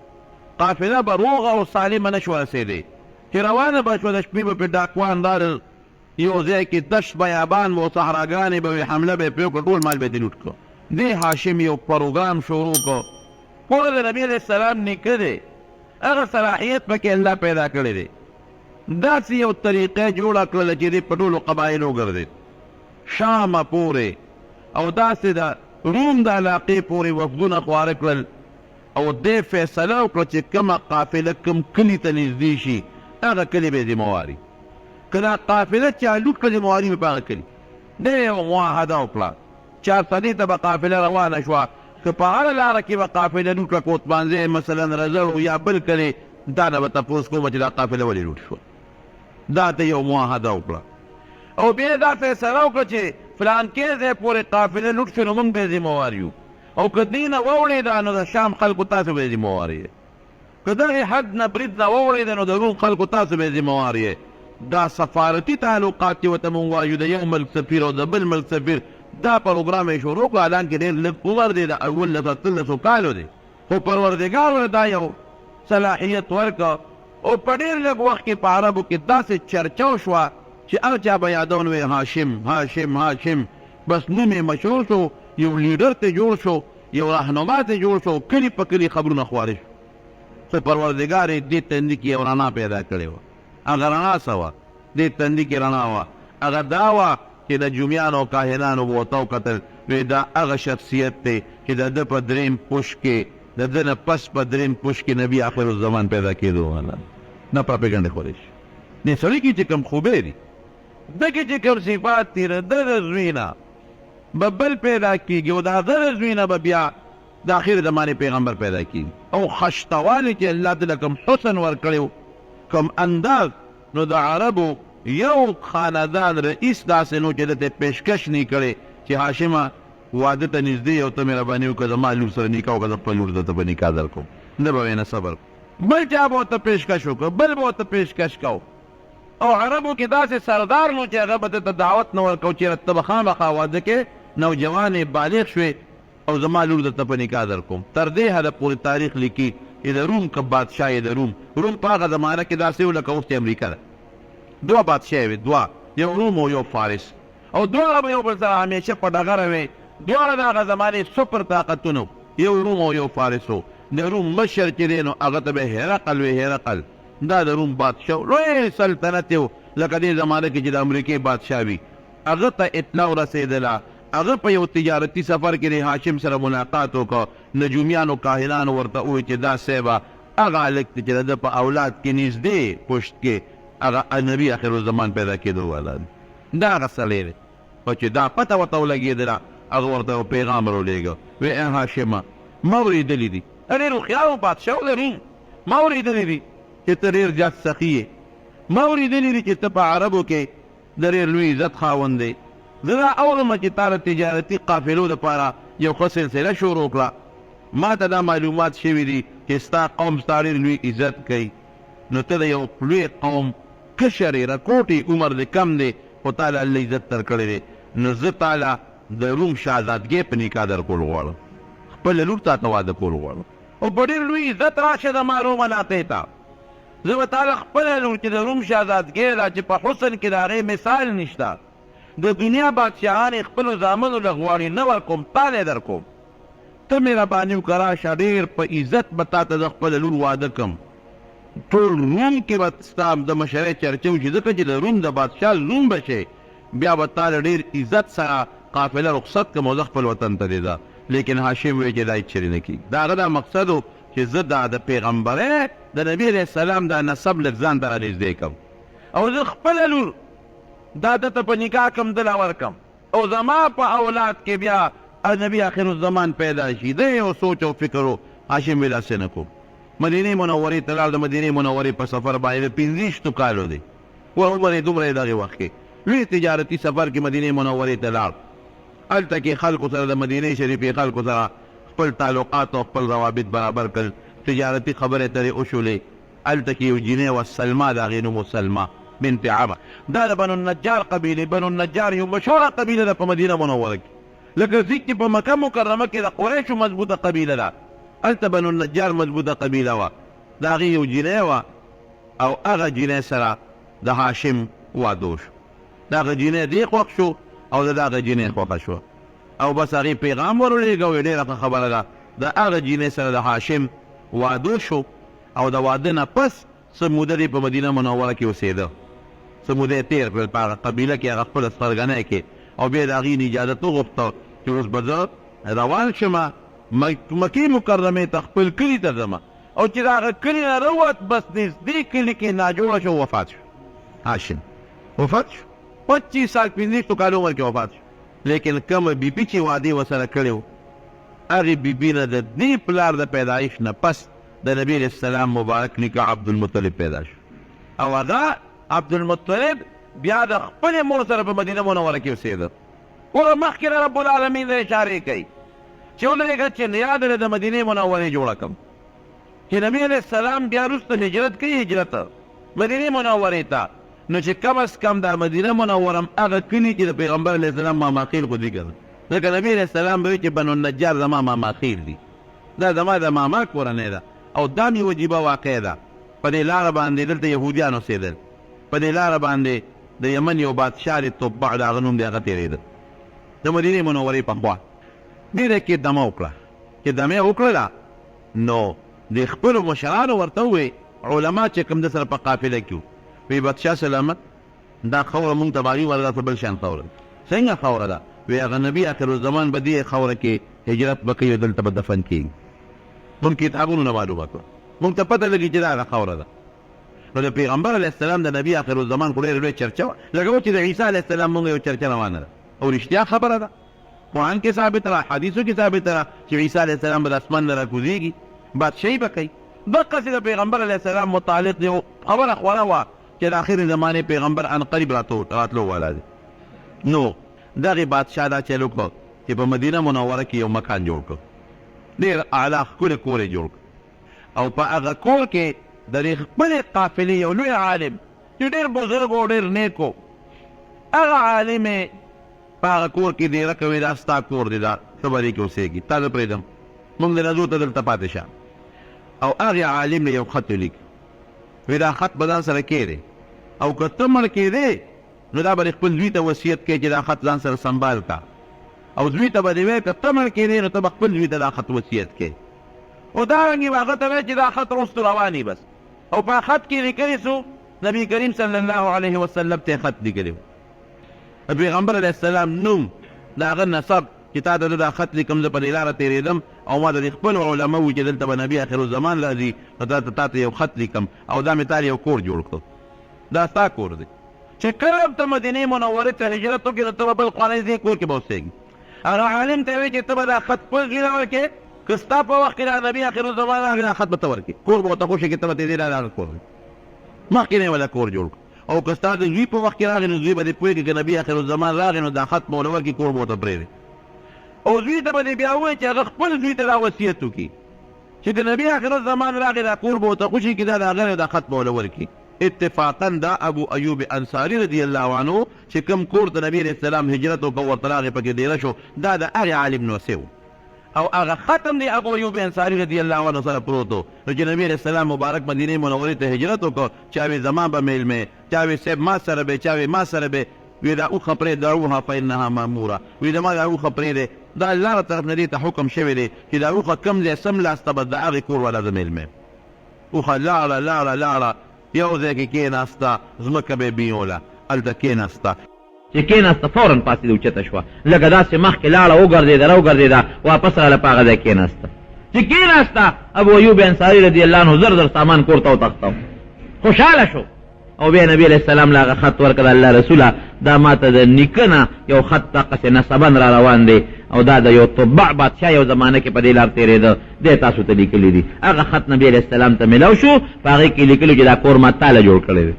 قافله به روغه او سالمه نه شوه رسېدی چې روانه به شوه د شپې به پرې ډاکوان رالل یو ځای کې دشت بیابان به و صحراګانې به وې حمله به یې پرې وکړه ټول مال به یې دې لوټ کړو دې هاشم یو پروګرام شروع کړو ګوره د نبي علیه السلام نیکه دی هغه صلاحیت پکې الله پیدا کړی دی داسې یو طریقه جوړه کړله چې دې په ټولو قبایلو وګرځېد شامه پورې او داسې د روم د علاقې پورې وفدونه خواره کړل او دې فیصله وکړه چې کومه قافله کوم کلي ته نږدې شي هغه کلي به یې ذمواري که دا قافله چا لوټ کړه ذمواري مې په هغه کلي دې یو معاهده وکړه چارسدې ته به قافله روانه شوه که په هره لاره کې به قافله لوټ کړه کوتبانځی مثلا رزړو یا بل کلي دا نه به تپوس کومه چې دا قافله ولې لوټ شوه دا ته یو معاهده وکړه او بیا دا فیصله وکړه چې فلانکې ځای پورې قافله لوټ شو نو موږ به یې ذموار یو او که دې نه واوړېده نو د شام خلکو تاسو به یې ذموار یې که دغې حد نه برید نه واوړېده نو د روم خلکو تاسو به یې ذموار یې دا سفارتي تعلقات چې ورته موږ وایو د یو ملک سفیر او د بل ملک سفیر دا پروګرام یې شروع کړو حالانکې ډېر لږ عمر دی د اولس اتلسو کالو دی خو پروردګار ورته دا یو صلاحیت ورکړه او په ډېر لږ وخت کې په عربو کې داسې چرچه وشوه چې هر چا به یادونه وی هاشم هاشم هاشم بس نوم یې مشهور شو یو لیډر ته جوړ شو یو رهنما ته جوړ شو کلي په کلي خبرونه خواره شو خو پروردګار یې دې تندي کې یو رڼا پیدا کړې وه هغه رڼا څه وه دې تندي کې رڼا وه هغه دا وه چې د جومیانو او کاهنانو به ورته وکتل وی دا هغه شخصیت دی چې د ده په درېیم پوشت کې د ده نه پس په درېیم پوشت کې نبي آخر الزمان پیدا کېدو نه پراپېګنډې خورې شي دې سړي کې چې کوم خوبۍ دي ده کې چې کوم صفات دي د ده د زوی نه به بل پیدا کېږي او د هغه د زوی نه به بیا د آخر زمانې پیغمبر پیدا کېږي او خشتوالي چې الله تعالی کوم حسن ورکړی کوم انداز نو د عربو یو خاندان رئیس داسې نو چې دته پیشکش نه کړي چې هاشمه واده ته نږدې او ته مهرباني وکړه زما لور سره نکاح وکړه زه خپل لور درته به نکاح درکړم نه به وینه صبر بل چا به ورته پیشکش وکړه بل به ورته پیشکش کو او عربو کې داسې سردار نو چې هغه به ته دعوت نه ورکو چېرې ته به خامخا واده کې نوجوان بالغ شوې او زما لور درته په نکاح درکوم تر دې حده پورې تاریخ لیکي چې د روم که بادشاه یې د روم په هغه زمانه کې داسې و لکه اوس امریکا ده دوه بادشاه وې دوه یو روم او یو فارس او دواړه به یو بل سره همیشه په ډغره وې دواړه د هغه زمانې سپر طاقتونه یو روم او یو فارس و د روم مشر چې دی نو هغه ته به هرقل وې هرقل دا د روم بادشاه لوی سلطنت و لکه دې زمانه کې چې د امریکې بادشاه وي هغه ته اطلاع رسېدله هغه په یو تجارتي سفر کې د هاشم سره ملاقات وکړه نجومیانو کاهنانو ورته وویل چې دا صیبه هغه هلک دی چې د ده په اولاد کې نږدې پشت کې هغه نبي آخر الزمان پیدا کېدو والا دا هغه سړی دی خو چې دا پته ورته ولګېدله هغه ورته یو پیغام راولېږه وی ای هاشمه ما اورېدلي دي ډېر هوښیار بادشاه د روم ما اورېدلي دي چې ته ډېر زیات سخي یې ما اورېدلي دي چې ته په عربو کې د ډېر لوی عزت خاوند دی زه دا اورم چې تا د تجارتي قافلو دپاره یو ښه سلسله شروع کړه ما ته دا معلومات شوي دي چې ستا قوم ستا ډېر لوی عزت کوي نو ته د یو لوی قوم کشر یې رکوټې عمر دې کم دی خو تا له الله عزت درکړی دی نو زه تاله د روم شهزادګۍ په نکاح درکول غواړم خپله لور تا ته واده کول غواړم او په ډېر لوی عزت راشه زما روم علاقې ته زه به تاله خپله لور چې د روم شهزادګۍ ده چې په حسن کې د هغې مثال نشته د دنیا بادشاهان یې خپلو زامنو له غواړي نه ورکوم تا لی در کوم ته مهرباني وکړه راشه ډېر په عزت به تا ته زه خپله لور واده کړم ټول روم کې به ستا د مشرۍ چرچه وشي ځکه چې د روم د بادشاه لوم به شې بیا به تا له ډېر عزت سره قافله رخصت کړم او زه خپل وطن ته دې لیکن هاشم وایي چې دا هېڅ چېرې نه کېږي د هغه دا مقصد و چې زه دا د پیغمبرۍ د نبي علیه السلام دا نسب لږ ځان ته رانږدې کړم او زه خپله لور دا دته په نکاح کم دله ورکم او زما په اولاد کې بیا نبي آخر الزمان پیدا شي د یو سوچ او فکر و هاشم ویل هسې نه کوم مدینې منورې ته لاړ د مدینې منورې په سفر باندې 25 کالو دی و عمر یې دومره دغې وخت کې لوی تجارتي سفر کې مدینې منورې ته لاړ هلته کې خلکو سره د مدینې شریفې خلکو سره خپل تعلقات او خپل روابط برابر کړل تجارتي خبرې ترې وشولې هلته کې یو جینۍ وه سلما د هغې نوم و سلما بنت عمر دا د بنو النجار قبیلې بنو النجار یو مشهوره قبیله ده په مدینه منوره کې لکه ځکه چې په مکه مکرمه کې د قریشو مضبوطه قبیله ده هلته بنو النجار مضبوطه قبیله وه د هغې یو جینۍ وه او هغه جینۍ سره د هاشم واده وشو. د هغه جینۍ دې خوښ شو او د هغه جینۍ خوښه شوه او بس هغې پیغام ورولېږه او ډېره ښه خبره ده د هغه جینۍ سره د هاشم واده شو او د واده نه پس څه موده دې په مدینه منوره کې اوسېده، څه موده یې تېر کړل په هغه قبیله کې هغه خپله سپرغنۍ کې او بیا د هغې نه اجازت وغوښته چې اوس به زه روان شمه مکې مکرمې ته خپل کلي ته ځمه او چې د هغه کلي نه راووت بس نږدې کلي کې ناجوړه شو وفات شو. هاشم وفات شو 25 سال 15 کال عمر کې وفات شو. لیکن کومه بیبي چې واده ورسره کړی و هغې بیبي نه د دې پلار د پیدایش نه پس د نبي علیه السلام مبارک نیکه عبدالمطلب پیدا شو او هغه عبدالمطلب بیا د خپلې مور سره په مدینه منوره کې اوسېده. ګوره مخکې رب العالمین د اشارې کوي چې ولرېږه چې یاد د مدینې منورې جوړه کړم چې نبي علیه السلام بیا وروسته هجرت کوي هجرت مدینې منورې ته نو چې کم از کم د مدینه منوره هغه کلي چې د پیغمبر علیه السلام ماماخیل خو دي که نه ځکه نبي علیه السلام به وایي چې بنو النجار زما ماماخیل دي، دا زما د ماما کورنۍ ده او دا مې وجیبه واقع ده. په دې لاره باندې دلته یهودیان اوسېدل، په دې لاره باندې د یمن یو بادشاه دی تبع د هغه نوم دی هغه تېرېده د مدینې منورې په خوا. ډېره کې دمه وکړه چې دمه یې وکړله نو د خپلو مشرانو ورته ووایي علما چې کوم د سره په قافله کې وی بادشاه سلامت دا خوره مونږ ته باغي ولا دا بل شان خوره څنګه خوره ده وی هغه نبي آخر الزمان به دې خوره کې هجرت به کوي دلته به دفن کېږي. مونږ کتابونو نه معلومات وه مونږ ته پته لګي چې دا هغه خوره ده. نو د پیغمبر علیه السلام د نبي آخر الزمان خو ډېره لویه چرچه وه لکه و چې د عیسی علیه السلام مونږ یو چرچه روانه ده او رښتیا خبره ده قرآن کې ثابته ده حدیثو کې ثابته ده چې عیسی علیه السلام به د اسمان نه راکوزېږي بادشاهي به کوي. دقسې د پیغمبر علیه السلام متعلق یو خبره خوره وه چې د آخر زمانې پیغمبر ان قریب راتلو والا دی. نو دغې بادشاه دا چل وکړه چې په مدینه منوره کې یو مکان جوړ کړ ډېر اعلی ښکلی کور یې جوړ کړ او په هغه کور کې د دې خپلې قافلې یو لوی عالم چې ډېر بزرګ او ډېر نیک و هغه عالم یې په هغه کور کې ډېره کوي دا ستا کور دی دا ته به دې کې اوسېږي تا زه پرېږدم مونږ دې نه ځو ته دلته پاتې شه. او هغې عالم یو خط ولیکي وی دا خط به ځان سره کېدی او که ته مړ کېدی نو دا به خپل زوی ته وصیت کوي چې دا خط ځان سره سنبال کا او زوی ته به دې وایي که ته مړ کېدی نو ته به خپل زوی ته دا خط وصیت کوي او دارنګې به هغه ته وایي چې دا خط وروستو رواني بس او په خط کې لیکلی سو نبي کریم صلی الله علیه وسلم ته خط لیکلی و پیغمبر علیه السلام نوم د هغه نسب چې تا ته دا خط لیکم زه په دې لاره تېرېدم او ما د خپلو علما وو چې دلته به نبي آخر الزمان راځي نو تا ته یو خط لیکم او دا مې تا یو کور جوړ کړو دا ستا کور دی چې کله ته مدینې منورې ته هجرت وکړې نو ته به بل قانع دې کور کې به اوسېږي. هغه عالم ته وایي چې ته به دا خط خپل زوی ته ورکړې که ستا په وخت کې دا نبي آخر الزمان راغی دا خط به ته ورکړې کور به ورته خوښ کړې ته به تېرې دا هغه کور دی مخکې نه یې ولا کور جوړ کړو او که ستا د زوی په وخت کې راغی نو زوی به دې پوهېږي که نبي آخر الزمان راغی نو دا خط به ورله ورکړي کور به ورته پرېږدي او زوی ته به دې بیا ووایي چې هغه خپل زوی ته دا وصیت وکړي چې د نبي آخر الزمان راغی دا کور به ورته خوشي کړي دا د هغه دا خط به ورله ورکړي. اتفاقا دا ابو ایوب انصاری رضی الله عنه چې کوم کور ته نبي علیه السلام هجرت وکړ ورته راغی پکې ډېره شو دا د هغې عالم نوسی و او هغه ختم دی ابو ایوب انصاری رضی الله عنه سره پروت و نو چې نبي علیه السلام مبارک مدینې منورې ته هجرت وکړ چا وی زما به میلمې چا وی صاحب ما سره به چا وی ما سره به وی دا اوښه پرې دعوها فانها ماموره وی زما دا اوښه پرېږدې دا الله له طرف نه دې ته حکم شوی دی چې دا اوښه کوم ځای سم لاسته به د هغې کور والا زه میلمې اوښه لاړه لاړه لاړه یو ځای کې کېناسته ځمکه به یې بیوله هلته کېناسته چې کېناسته فوراً پاسېده اوچته شوه لکه داسې مخکې لاړه وګرځېده راوګرځېده واپس راله په هغه ځای کېناسته چې کېناسته ابو ایوب انصاري رضی الله عنه زر زر سامان کور ته وتښتو خوشحاله شو او بیا نبي علیه السلام له هغه خط ورکړه الله رسوله دا ما ته د نیکه نه یو خط دقسې نسبن را روان دی او دا د یو طبع بادشاه یو زمانه کې په دې لار تېرېده دی تاسو ته لیکلي دي هغه خط نبي علیه السلام ته میلاو شو په هغې کې لیکلي چې دا کور ما تاله جوړ کړی دی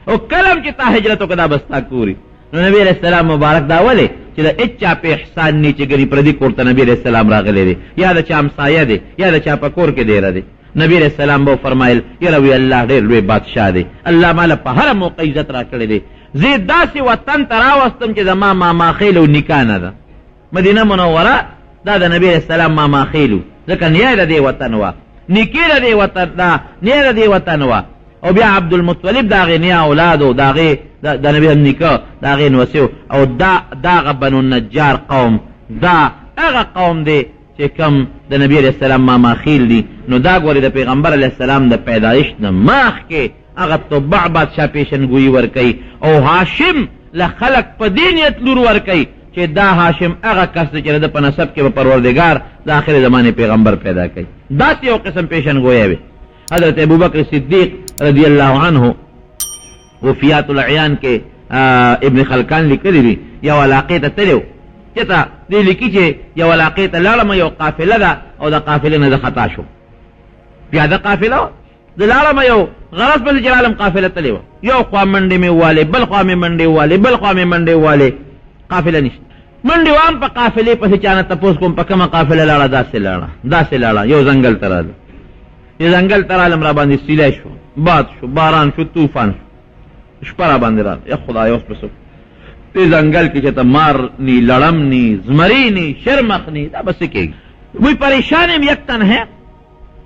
او کله هم چې تا هجرت وکړه دا به ستا کوري نو نبي علیه السلام مبارک دا ولې چې د هېچا په احسان نه چې ګنې پردي کور ته نبي علیه السلام راغلی دی یا د چا همسایه دی یا د چا په کور کې دیره دی نبی علیہ السلام به فرمایل یره وی الله ډېر لوی بادشاه دی الله ماله په هره موقع عزت را کړی دی زه داسې وطن ته راوستم چې زما ماماخیل او نکاح نه ده مدینه منوره دا د نبی علیہ السلام ماماخیل ځکه نیای د دې وطن وه نیکی د دې وطن دا نه د دې وطن وا او بیا عبدالمطلب دا غي نیا اولادو دا غي د نبی نیکه دا غي نوسیو او دا بنو النجار قوم دا هغه قوم دی چې کم د نبی علیہ السلام ما خیل دي نو دا ګوري د پیغمبر علیہ السلام د پیدایش نه مخ کې هغه تبع بادشاہ پیشنګویی ورکي او هاشم له خلق په دینیت لور ورکي چې دا هاشم هغه کس چې د په نسب کې به پروردگار د آخر زمانه پیغمبر پیدا کړي دا یو قسم پیشنګویی وي حضرت ابوبکر صدیق رضی اللہ عنہ وفیات العیان کے ابن خلکان لیکلی دی یو علاقه ته تلو چتا دی لیکي چې یو علاقه ته لاړم یو قافله ده او د قافله نه خطا شو پیاده قافله د لاړم یو غرض په جلالم قافله تلو یو خوا منډې می والے بل خوا می منډې والے بل خوا می منډې والے قافله نشته منډې وان په قافله په چانه تپوس کوم په کومه قافله لاړه داسې لاړه یو ځنګل تراله یو ځنګل ترالم را باندې سیلی شو باد شو باران شو طوفان شو شپه را باندې راغله یا خدای اوس پسو دې ځنګل کې چې ته مار نی لړم نی زمری نی شرمخ نی دا بس کېږي وی پریشان یم یک تن ہے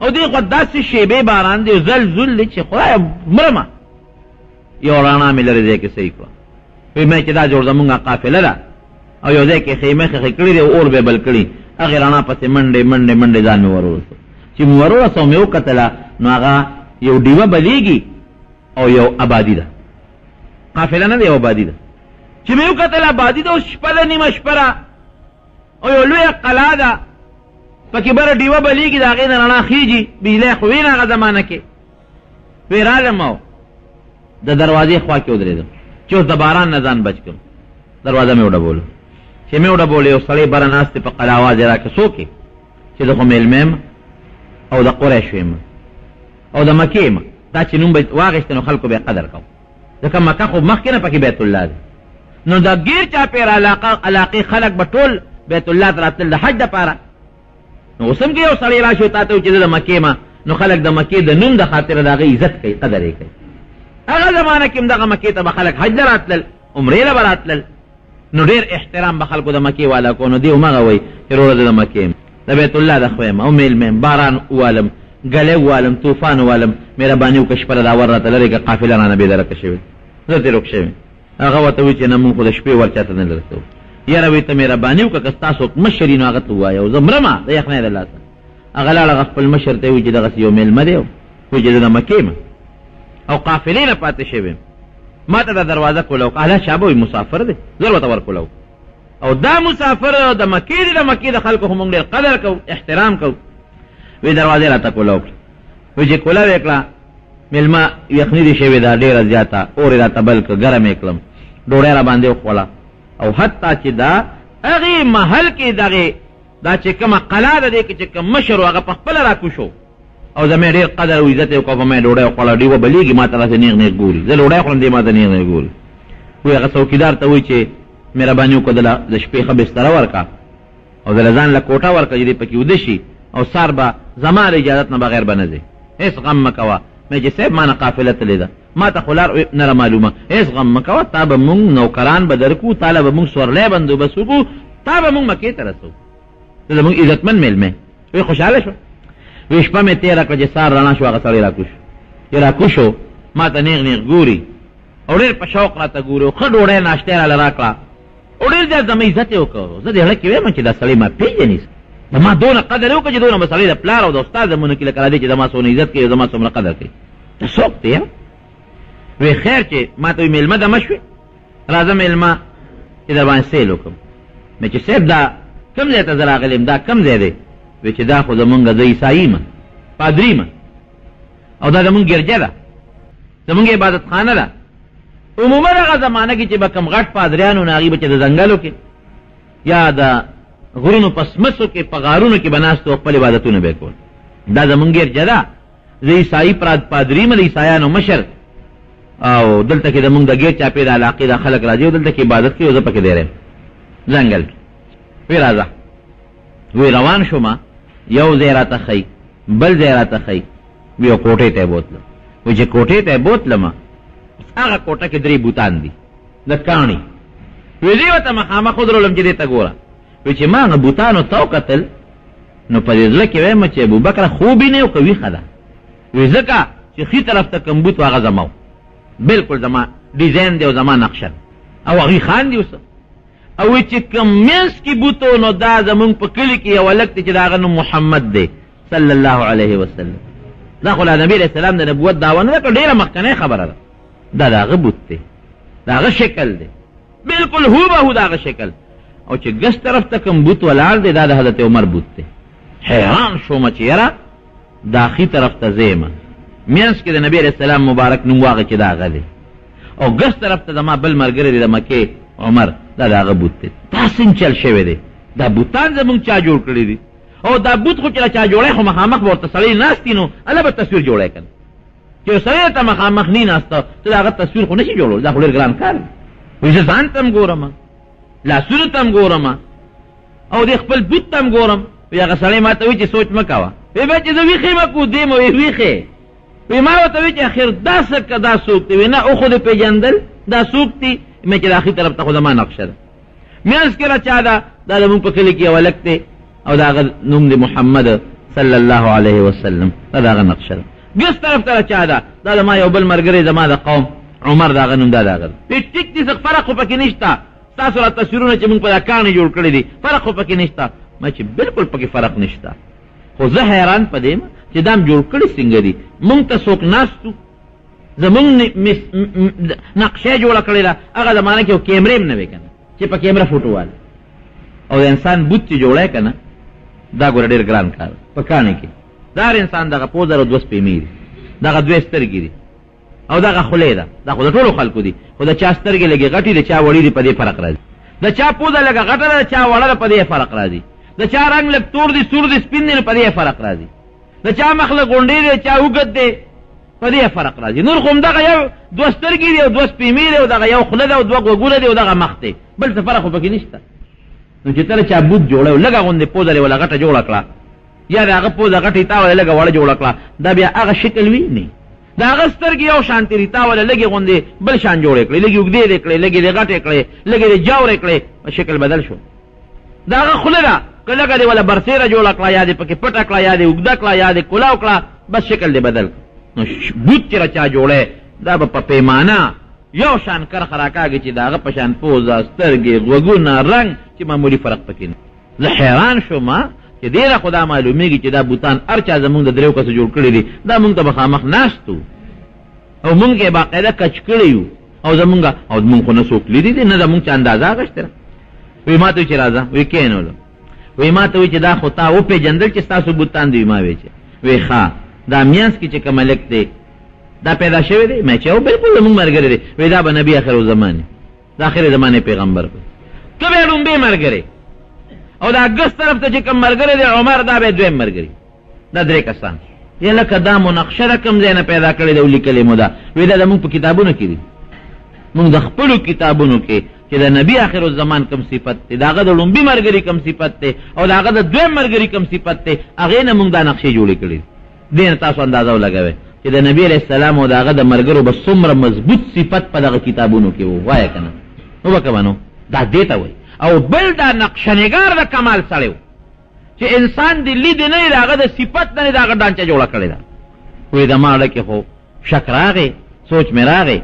او دې خو داسې شیبې باران دی زلزل دی چې خدای مرمه یو رانا مې لرې ځای کې صحیح کړه وی مې چې دا جوړ زمونږ قافله ده او یو ځای کې خیمه خښې کړي دی اور به بل کړي هغې رانا پسې منډې ځان مې ورورسو چې مورو سو مې وکتله نو هغه یو ډیوه بلیږي او یو آبادی ده قافله نه ده یو آبادی ده چې مې وکتله آبادی ده اوس شپه ده نیمه شپه ده او یو لویه قلعه ده پکې بره ډیوه بلیږي د هغې نه رڼا خیږي بجلی خو وي نه هغه زمانه کې وی رالم او د دروازې خوا کې ودرېدم چې اوس د باران نه ځان بچ کړم دروازه مې وډبوله چې مې وډبولې یو سړی بره ناست دی په قلعه اواز یې راکړه څوک یې چې زه خو میلمه یم او د قریشو یم او د مکې یم دا چې نوم به واخېسته نو خلکو به یې قدر کوو ځکه مکه خو مخکې نه پکې بیت الله دی نو د ګیر چاپېر علاقې خلک به ټول بیت الله ته راتلل د حج دپاره نو اوس هم که یو سړی راشي تا ته وایي چې زه د مکې یم نو خلک د مکې د نوم د خاطره د هغې عزت کوي قدر یې کوي هغه زمانه کې هم دغه مکې ته به خلک حج له راتلل عمرې له به راتلل نو ډېر احترام به خلکو د مکې والا کو نو دې همغه وایي چې وروره زه د مکې یم د بیت الله د خو یم او میلمه یم باران ووالم ګلې ووالم طوفان ووالم مهرباني وکړه شپه را ورته لرې که قافله رانه بېدرکه شوې زه ترې روک شوی هغه ورته وایي چې نه مونږ خو د شپې ور چاته نه رسوو یاره وایي ته مهرباني وکړه که ستا څوک مشر وي نو هغه ته ووایه او زه مرمه د یخنۍ د لاسه هغه لاړ هغه خپل مشر ته وایي چې دغسې یو میلمه دی وایي چې زه د مکې یم او قافلې نه پاتې شوی یم ما ته دا دروازه کولاو که الله شابه وایي مسافر دی زر ورته ورکولاو او دا مسافر د مکې دی د مکې د خلکو خو مونږ ډېر قدر کوو احترام کوو وی دروازې راته کولاو کړه وی چې کولاو یې کړه میلمه یخني دې شوې ده ډېره زیاته اور یې راته بل کړه ګرم یې کړم ډوډۍ را باندې وخوړه او حتی چې دا هغې محل کې دغې دا چې کومه قلعه ده دې کې چې کوم مشر و هغه په خپله راکوشو او زما ډېر قدر او عزت یې وکړه په ما ډوډۍ وخوړه ډېوه بلیږي ما ته داسې نیغ نیغ ګوري زه ډوډۍ خورم دې ما ته نیغ نیغ ګوري وی هغه څوکیدار ته وایي چې مهرباني وکړه د شپې ښه بستره ورکړه او د ځان له کوټه ورکړه چې دې پکې وده شي او سار به زما د اجازت نه بغیر به نه ځې هېڅ غم مه کوه مې چې صاحب ما نه قافله تلې ده ما ته خو لار نه را معلومه هېڅ غم مه کوه تا به مونږ نوکران به درکو تاله به مونږ سورلی بندوبست وکړو تا به مونږ مکې ته رسو ته زمونږ عزتمن میلمه وی خوشحاله شو وی شپه مې تېره کړه چې سار رڼا شو هغه سړی راکوش چې راکوشو ما ته نیغ نیغ ګوري او ډېر په شوق راته ګوري او ښه ډوډۍ ناشتې راله راکړه او ډېر زیات زما عزت یې وکړو زه دې هړه کې ویم چې دا سړی ما پېژني د ما دونه قدر یې وکړه چې دونه به سړی د پلار او د استاد زمونږ کې لکه راځي چې زما څومره عزت کوي زما څومره قدر کوي ته څوک دی وی خیر چې ما ته وی میلمه دمه شوې راځه میلمه چې در باندې سیل وکړم مې چې صاحب دا کوم ځای ته زه راغلی یم دا کوم ځای دی وی چې دا خو زمونږ زه عیسایي یم پادري یم او دا زمونږ ګرجه ده زمونږ عبادتخانه ده عموما هغه زمانه کې چې به کوم غټ پادریان و نو هغوی به چې د ځنګلو کې یا د غرونو په سمڅو کې په غارونو کې به ناست و خپل عبادتونه به یې کول دا زمونږ ګرجه ده زه عیسایي پادري یم د عیسایانو مشر او دلته کې زمونږ د ګیر چاپې د علاقې د خلک راځي او دلته کې عبادت کوي او زه پکې دی یم ځنګل کې وی راځه وی روان شوم یو ځای راته ښیي بل ځای راته ښیي وی یو کوټې ته یې بوتلم وی چې کوټې ته یې بوتلم هغه کوټه کې 3 بوتان دي د کاڼي وی دې ورته مخامخ ودرولم چې دې ته ګوره وی چې ما هغه بوتانو ته وکتل نو په دې ځل کې وایم چې ابوبکر خوب نه او کوي خدا وی ځکه چې خي طرف ته کوم بوت هغه زما بالکل زما ډیزاین دی او زما نقشه او هغه خان دی اوس او چې کوم منس کې بوتو نو دا زمونږ په کلی کې یو لک چې دا غنو محمد دی صلی الله علیه وسلم دا خو نبی علیہ السلام د نبوت دعوه نه کړ ډیره مخکنه خبره ده دا داغه بوت دی داغه شکل دی بالکل هو به هو داغه شکل او چې ګس طرف ته کوم بوت ولال دی دا د حضرت عمر بوت دی حیران شوم چې یاره داخی طرف ته زیمه مینس کې د نبی علیہ السلام مبارک نوم واغه چې داغه دی او ګس طرف ته زما بل مرګری دی د مکه عمر دا داغه بوت دی تاسو چل شوی دی دا بوتان زمونږ چا جوړ کړی دی او دا بوت خو چې چا جوړه خو مخامخ ورته سړی ناستي نو الله به تصویر جوړه کړي چې سړی ته مخامخ نه ناسته ته دا تصویر خو نشي جوړول دا خو ډیر ګران کار وي زه ځان تم ګورم لاسونه تم ګورم او د خپل بوت تم ګورم وي هغه سړی ما ته وی چې سوچ مکاوه وی به چې زه ویخې مکو دی مو ویخې وی ما ورته وی چې اخر دا څه دا څوک دی نه او خو دې پیژندل دا څوک دی مې چې د اخر طرف ته خو زما نقشه ده میانس کې را چا دا زمونږ په کلي کې یو هلک دی او دا نوم دی محمد صلی الله علیه وسلم دا داغه نقشه ده ګس طرف ته چا ده دا زما یو بل ملګری زما د قوم عمر داغه نوم دا داغه ټیک دي څه فرق خو پکې نشته تاسو را تصویرونه چې موږ په دا کاڼي جوړ کړي دي فرق خو پکې نشته ما چې بالکل پکې فرق نشته خو زه حیران پدې چې دام جوړ کړي څنګه دي موږ ته څوک ناستو زمونږ نقشه جوړه کړې ده هغه زمانه کې کیمرې هم نه وې کنه چې په کیمره فوټو واله او د انسان بوت چې جوړه کنه دا ګور ډیر ګران کار په کانه کې دا انسان دغه پوزر او دوس پیمیر دغه دوه سترګې دي او دغه خولې ده دا خو د ټولو خلکو دي خو د چا سترګې لګي غټي د چا وړي دي په دې فرق راځي د چا پوزه لګه غټه ده چا وړه په دې فرق راځي د چا رنگ لګ تور دي سور دي سپین دي په دې فرق راځي د چا مخ له غونډې دي چا وګد دي په دې فرق راځي نور کوم دغه یو دوه سترګې دي او دوه پیمیر او دغه یو خوله ده او دوه غوګونه دي او دغه مخ دی بل څه فرق پکې نشته نو چې تل چا بوت جوړه لګه غوندې پوزه ولا غټه جوړه کړه یا هغه پوزه غټه تا ولا لګه وړه جوړه کړه دا بیا هغه شکل وی نه دا هغه سترګې یو شانتي ریتا ولا لګي غوندې بل شان جوړه کړې لګي وګدې دې کړې لګي دې غټه کړې لګي دې جوړه کړې شکل بدل شو دا هغه خوله ده کله کله ولا برسیره جوړه کړه یا دې پکې پټه کړه یا دې وګدا کړه یا دې کلاو کړه بس شکل دې بدل نو بوت چې چا جوړه دا په پیمانه یو شان کر خراکاږي چې داغه پشان پوزه سترګې غوګونه رنگ چې معمولی فرق پکې نه زه حیران شوم چې ډیره خدا معلومیږي چې دا بوتان ارچا زمونږ د دریو کسو جوړ کړی دي دا مونږ ته مخامخ ناستو او مونږ یې باقاعده کچ کړی یو او زمونږ او مونږ خو نه څوک لیدي دي نه زمونږ چې اندازه اخیستره وی ما ته چې راځه وی کینولو وی ما ته وی چې دا خو تا وپېژندل چې ستاسو بوتان دی ما وی چې وی ښه دا میانس کې چې کوم ملک دی دا پیدا شوی دی مې چې او بالکل زمونږ مرګری دی وی دا به نبی آخر زمانه دا آخر زمانه پیغمبر ته به لومبه مرګری او دا ګس طرف ته چې کوم مرګری دی عمر دا به دویم مرګری دا درې کسان یا لکه دا مناقشه کوم ځای نه پیدا کړی دی ولیکلې مو دا وی دا زمونږ په کتابونو کې دی مونږ د خپلو کتابونو کې چې د نبی آخر الزمان کم صفت دی داغه د لومبي مرګری کم صفت دی او داغه د دویم مرګری کم صفت دی هغه نه مونږ دا نقشې جوړې کړې دین تاسو اندازه ولګوي چې د نبی علیہ السلام او داغه د مرګرو به څومره مضبوط صفت په دغه کتابونو کې وو وای کنه نو وکمنو دا دیتا وای او بل دا نقشنګار د کمال سره چې انسان دی لید نه داغه د صفت نه داغه ډانچه جوړه کړی دا وې د ماړه کې خو شک راغی سوچ مې راغی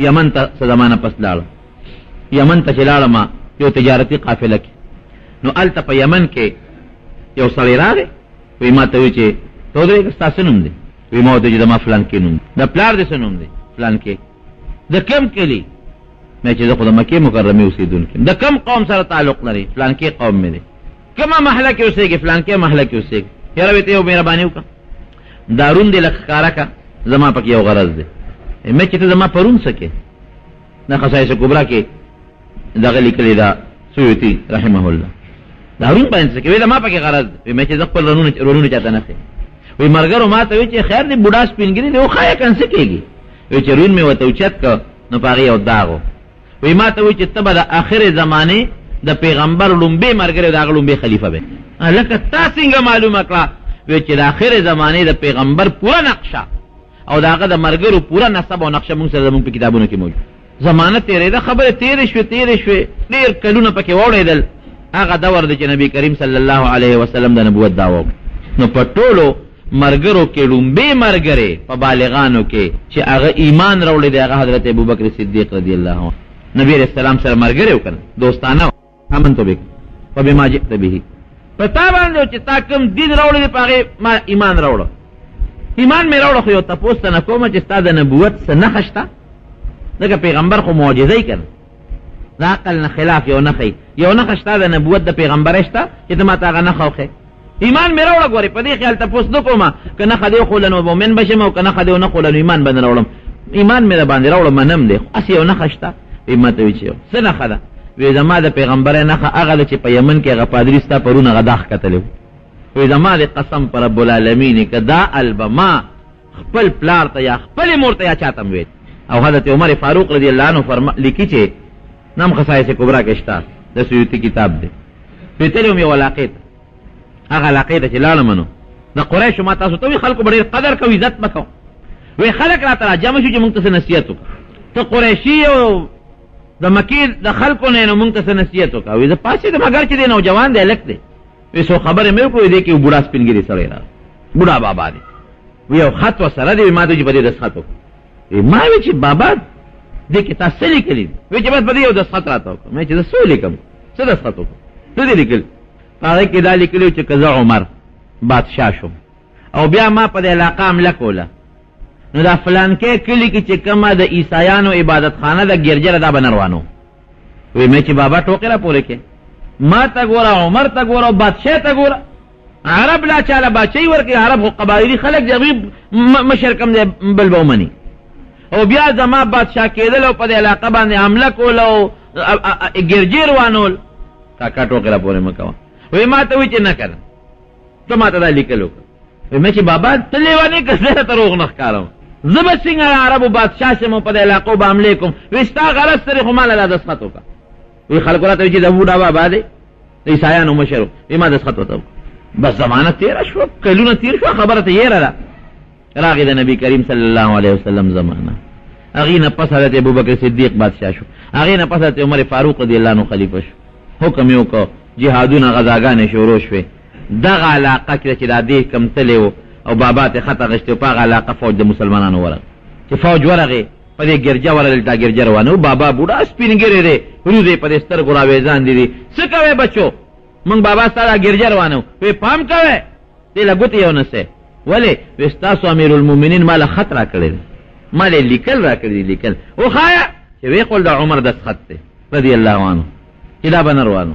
یمن ته زمانہ پس لاړ یمن ته چلاړ ما یو تجارتی قافله کې نو الته په یمن کې یو سړی راغی وې ما ته وی چې ته دې ستاسو نوم دی وی ما ته چې د ما فلان کې نوم د پلار دې نوم دی فلان کې د کم کلی مې چې د خدای مکه مکرمه اوسیدونکو د کم قوم سره تعلق لري فلان کې قوم مې دی کما محله کې اوسېږي فلان کې محله کې اوسېږي یاره وته یو مهرباني وکړه دارون دې لخکارا کا زما پکې یو غرض دی مې چې ته زما پرون سکے نه خصایص کبرا کې دغه لیکلي دا سویتی رحمه الله دارون باندې کې دا ما پکې غرض مې چې خپل رونو چاته نه وی مرګرو ما ته وی چې خیر دې بوډا سپینګری دی او خای کنه کېږي وی چې رون مې وته اوچت کا نو پاره یو داغو وی ما ته وی چې تبه د اخر زمانه د پیغمبر لومبه مرګره د لومبه خلیفہ به لکه تاسو څنګه معلومه کړه وی چې د اخر زمانه د پیغمبر پورا نقشه او داغه د مرګرو پورا نسب او نقشه موږ سره په کتابونو کې موجود زمانه تیرې ده خبره تیرې شوې ډیر کلونه پکې وړېدل هغه دور دی چې نبی کریم صلی الله علیه وسلم د نبوت دعوه وکړه. نو په ټولو مرګرو کې لومبې مرګرې په بالغانو کې چې هغه ایمان راوړی دی هغه حضرت ابوبکر صدیق رضی الله عنه. نبی علیہ السلام سره مرګرې وکړه دوستانه امنتو بک وبما جئت به په تا باندې چې تا کوم دین راوړی دی په هغې ما ایمان راوړو. ایمان مې راوړو خو یو تپوس ته نه کومه چې ستا د نبوت څه نښه شته ځکه پیغمبر خو معجزه یې که نه د عقل نه خلاف یو نښه یو نښه شته د نبوت د پیغمبرۍ شته چې ته ما ته هغه نښه وښې. ایمان مې راوړه ګورې په دې خیال تپوس نه کومه که نښه دې وښوله نو مؤمن به شم او که نښه دې ونه ښوله نو ایمان به نه راوړم. ایمان مې د باندې راوړه منم دی هسې یو نښه شته. وایي ما ته وایي چې څه نښه ده؟ وایي زما د پیغمبرۍ نښه هغه ده چې په یمن کې هغه پادري ستا پرون هغه داغ کتلی و. وایي زما د قسم په رب العالمین که دا البما خپل پلار ته یا خپلې مور ته یا چا ته م ویل. او حضرت عمر فاروق رضی الله عنه لیکي چې نم خصائص کبرا کې شته د سیوطي کتاب دی. ویتلی وم یو علاقې ته هغه علاقې ته چې لاړم نو د قریشو ما تاسو ته وایي خلکو به ډېر قدر کوو عزت به کوو. وایي خلک راته راجمع شو چې مونږ ته څه نصیحت وکړه. ته قریشي او د مکې د خلکو نه نو مونږ ته څه نصیحت وکړه. وایي زه پاڅېدم اګر چې دی نوجوان دی هلک دی. وایي څو خبرې مې وکړو دې کې یو بوډا سپین ږیری سړی راغی بوډا بابا دی. وایي یو خط ورسره دی وایي ما ته چې په دې دستخط وکړو. ما وی چې بابا دې کې تاسو څه لیکلي؟ وایي چې بس په دې یو دستخط راته وکړه. مې چې زه څه ولیکم څه دستخط وکړو څه دې لیکل؟ هغې کې دا لیکلي چې که زه عمر بادشاه شم او بیا ما په دې علاقه حمله کوله نو دا فلانکې کلي کې چې کومه د عیسایانو عبادت خانه ده ګرجره دا به نه روانو. وایي مې چې بابا ټوکې را پورې کې ما ته ګوره عمر ته ګوره او بادشاه ته ګوره. عرب لا چاله بادشاهي ورکړي عرب خو قبایلي خلک د هغوی مشر کوم دی بل به ومني. او بیا زما بادشاه کېدل او په دې علاقه باندې حمله کول او ګرجې روانول. کاکا ټوکې را پورې مه کوه. وایي ما ته وایي چې نه کنه ته ما ته دا لیکل وکړه. وایي مې چې بابا ته لیونې که زه ته روغ نه ښکارم زه به څنګه عربو بادشاه شم او په دې علاقو به حملې کوم. وایي ستا غرض سرې خو ما له دا دستخط وکړه. وایي خلکو راته وایي چې د بوډا بابا دی د عیسایانو مشر و. وایي ما دستخط ورته وکړه. بس زمانه تېره شوه کلونه تېر شوه خبره ته یېره ده. راغی د نبی کریم صلی الله علیه وسلم زمانه. هغې نه پس حضرت ابوبکر صدیق بادشاه شو. هغې نه پس حضرت عمر فاروق رضی الله عنه خلیفه شو. حکم یې وکړو جهادونه غذاګانې شروع شوې. دغه علاقه کې چې دا دې کم تللی و او بابا ته خط اخیستی و په هغه علاقه فوج د مسلمانانو ورغی. چې فوج ورغې په دې ګرجه ورغلل دا ګرجه روانه و. بابا بوډا سپین ږیری دی روز یې په دې سترګو راویزان دي. څه کوې بچو موږ بابا ستا دا ګرجه روانه و. وایي پام کوئ دې له ګوتې یو نسئ. ولې؟ وایي ستاسو امیرالمؤمنین ما له خط را کړی دی ما له لیکل را کړي دي لیکل وښایه چې ویې قول د عمر دستخط دی رضی الله عنه چې دا به نه روانو.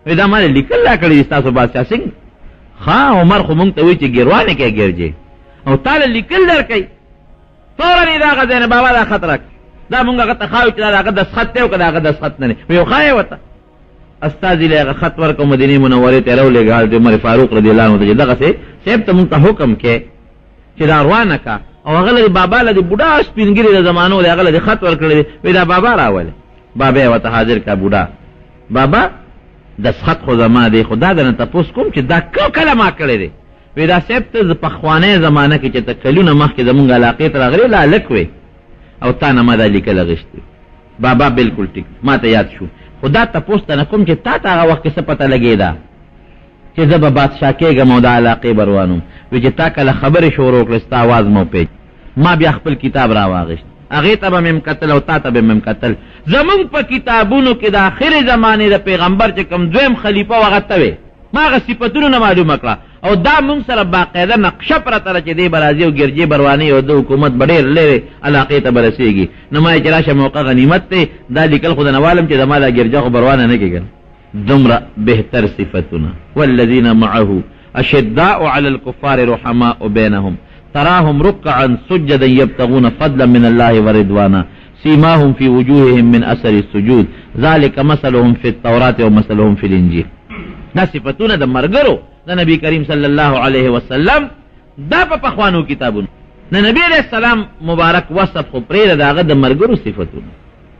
وایي دا ما له لیکل را کړي دي ستاسو بادشاه څنګه؟ ښه عمر خو مونږ ته وایي چې ګیروانې کوې ګرجې او تا له لیکل در کوي فورا یې دغه ځای نه بابا دا خط را کړي دا مونږ هغه ته ښایو چې دا د هغه دستخط دی او که د هغه دستخط نه دی. وایي وښایه ورته استازي له هغه خط ورکړو مدینې منورې ته یې راولېږه حضرت عمر فاروق رضی الله عنه ته چې دغسې صاحب ته مونږ ته حکم کې چې دا روانه که او هغه له بابا له د بوډا سپین ږیري د زمانو دی هغه له د خط ورکړی دی. وایي دا بابا راولې بابا یې ورته حاضر که بوډا بابا دستخط خو زما دی خو دا درنه تپوس کوم چې دا کله ما کړی دی. وایي دا صاحب ته پخوانۍ زمانه کې چې ته کلونه مخکې زمونږ علاقې ته راغلې لا هلک وې او تا نه ما دا لیکل اخیستې. بابا بلکل ټیک ما ته یاد شو خو دا تپوس ته نه کوم چې تا ته هغه وخت کې څه پته لګېده چې زه به بادشاه کېږم او دا علاقې به روانوم. وایي چې تا کله خبرې شروع کړې ستا اواز مو پیچ ما بیا خپل کتاب را واغېست هغې ته به مې کتل او تا ته به مې کتل. زمونږ په کتابونو کې د آخرې زمانې د پیغمبر چې کوم دویم خلیفه و هغه ته وې ما هغه صفتونو نه معلومه کړه او دا مونږ سره باقاعده نقشه پرته ده چې دی به راځي او ګرجې به روانوي او د حکومت به ډېر لرې علاقې ته به رسېږي. نو ما یې چې راشه موقع غنیمت دی دا لیکل خو د نوالم چې زما دا ګرجه خو به روانه نه کېږي. دومره بهتر صفتونه والذین معه اشداء على الكفار رحماء بينهم تراهم ركعا سجدا يبتغون فضلا من الله ورضوانا سيماهم في وجوههم من اثر السجود ذلك مثلهم في التوراة ومثلهم في الانجيل. دا صفتونه د مرګرو د نبی کریم صلی الله علیه وسلم دا په پخوانو کتابونو د نبی علیہ السلام مبارک وصف خو پرېږده د هغه د مرګرو صفتونه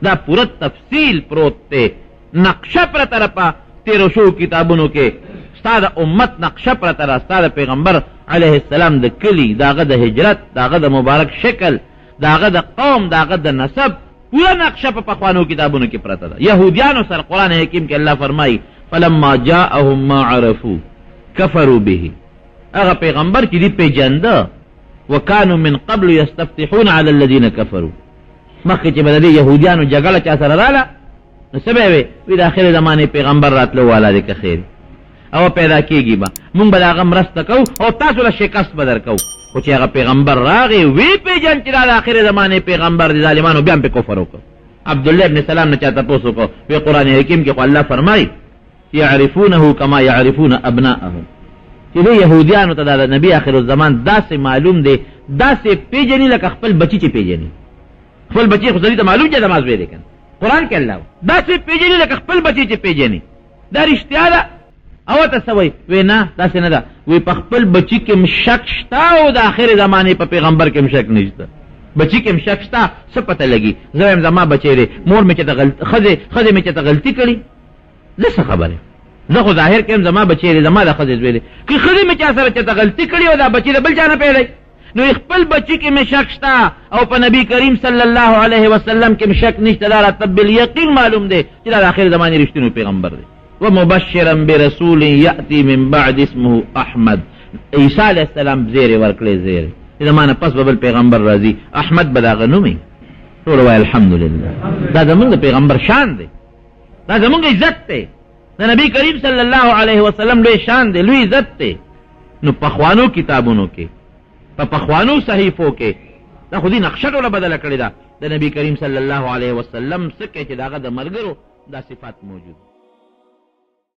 دا پوره تفصیل پروت دی نقشه پرته ده په تېرو شوو کتابونو کې ستا د امت نقشه پرته ده ستا د پیغمبر علیه السلام د کلي د هغه د هجرت د هغه د مبارک شکل د هغه د قوم د هغه د نسب پوره نقشه په پخوانو کتابونو کې پرته ده. یهودیانو سره قرآن حکیم کې الله فرمایي فلما جاءهم ما عرفوا كفروا به. هغه پیغمبر چې دی پیجنده وکانو من قبل یستفتحون علی الذین کفروا، مخکې چې به د یهودیانو جګړه چا سره راله نو څه به وي د آخر زمانې پیغمبر راتلو والا دی که خیر او پیدا کېږي به مونږ به د هغه مرسته کوو او تاسو له شکست به در کوو. خو چې هغه پیغمبر راغی وی پیژن چې دا د آخر زمانې پیغمبر دی، ظالمانو بیا هم پې کفر وکړو. عبدالله ابن سلام نه چا تپوس وکړو وی قرآن حکیم کې خو الله فرمایي یعرفونه کما یعرفون ابناءهم، چې دی یهودیانو ته دا د نبی آخر الزمان داسې معلوم دی، داسې پیژني لکه خپل بچي چې پیژني. خپل بچي خو سړي ته معلوم چې د مازوی دی کنه، قرآن کې الله داسې پیژني لکه خپل بچي چې پیژني. دا رښتیا ده او ته څه وایي؟ وی نه داسې نه ده، وی په خپل بچي کې م شک شته او د آخر زمانې په پیغمبر کې م شک نشته. بچي کې م شک شته څه پته لګي؟ زه وایم زما بچی دی، مور مې چې ته ښځې مې چې ته غلطي کړي زه څه خبره، زه خو ظاهر کې یم زما بچی دی، زما د ښځې زوی دی. که ښځې مې چا سره چې ته غلطي کړي او دا بچي د بل چا نه پیدا نو خپل بچی کې مې شک شته او په نبی کریم صلی الله علیه وسلم کې مې شک نشته. دا راته بالیقین معلوم دی چې دا د آخر زمانې رښتینی پیغمبر دی. ومبشرا برسول یأتی من بعد اسمه احمد، عیسی علیہ السلام زیری ورکړی زیری چې زمانه پس به بل پیغمبر راځي، احمد به د هغه نوم وي. ټول وایي الحمدلله. دا زمونږ د پیغمبر شان دی، دا زمونږ عزت دی، د نبی کریم صلی الله علیه وسلم لوی شان دی، لوی عزت دی. نو پخوانو کتابونو کې په پخوانو صحیفو کې دا خو دې نقشه ټوله بدله کړې ده. د نبی کریم صلی الله علیه وسلم څه کې چې د هغه د ملګرو دا صفات موجود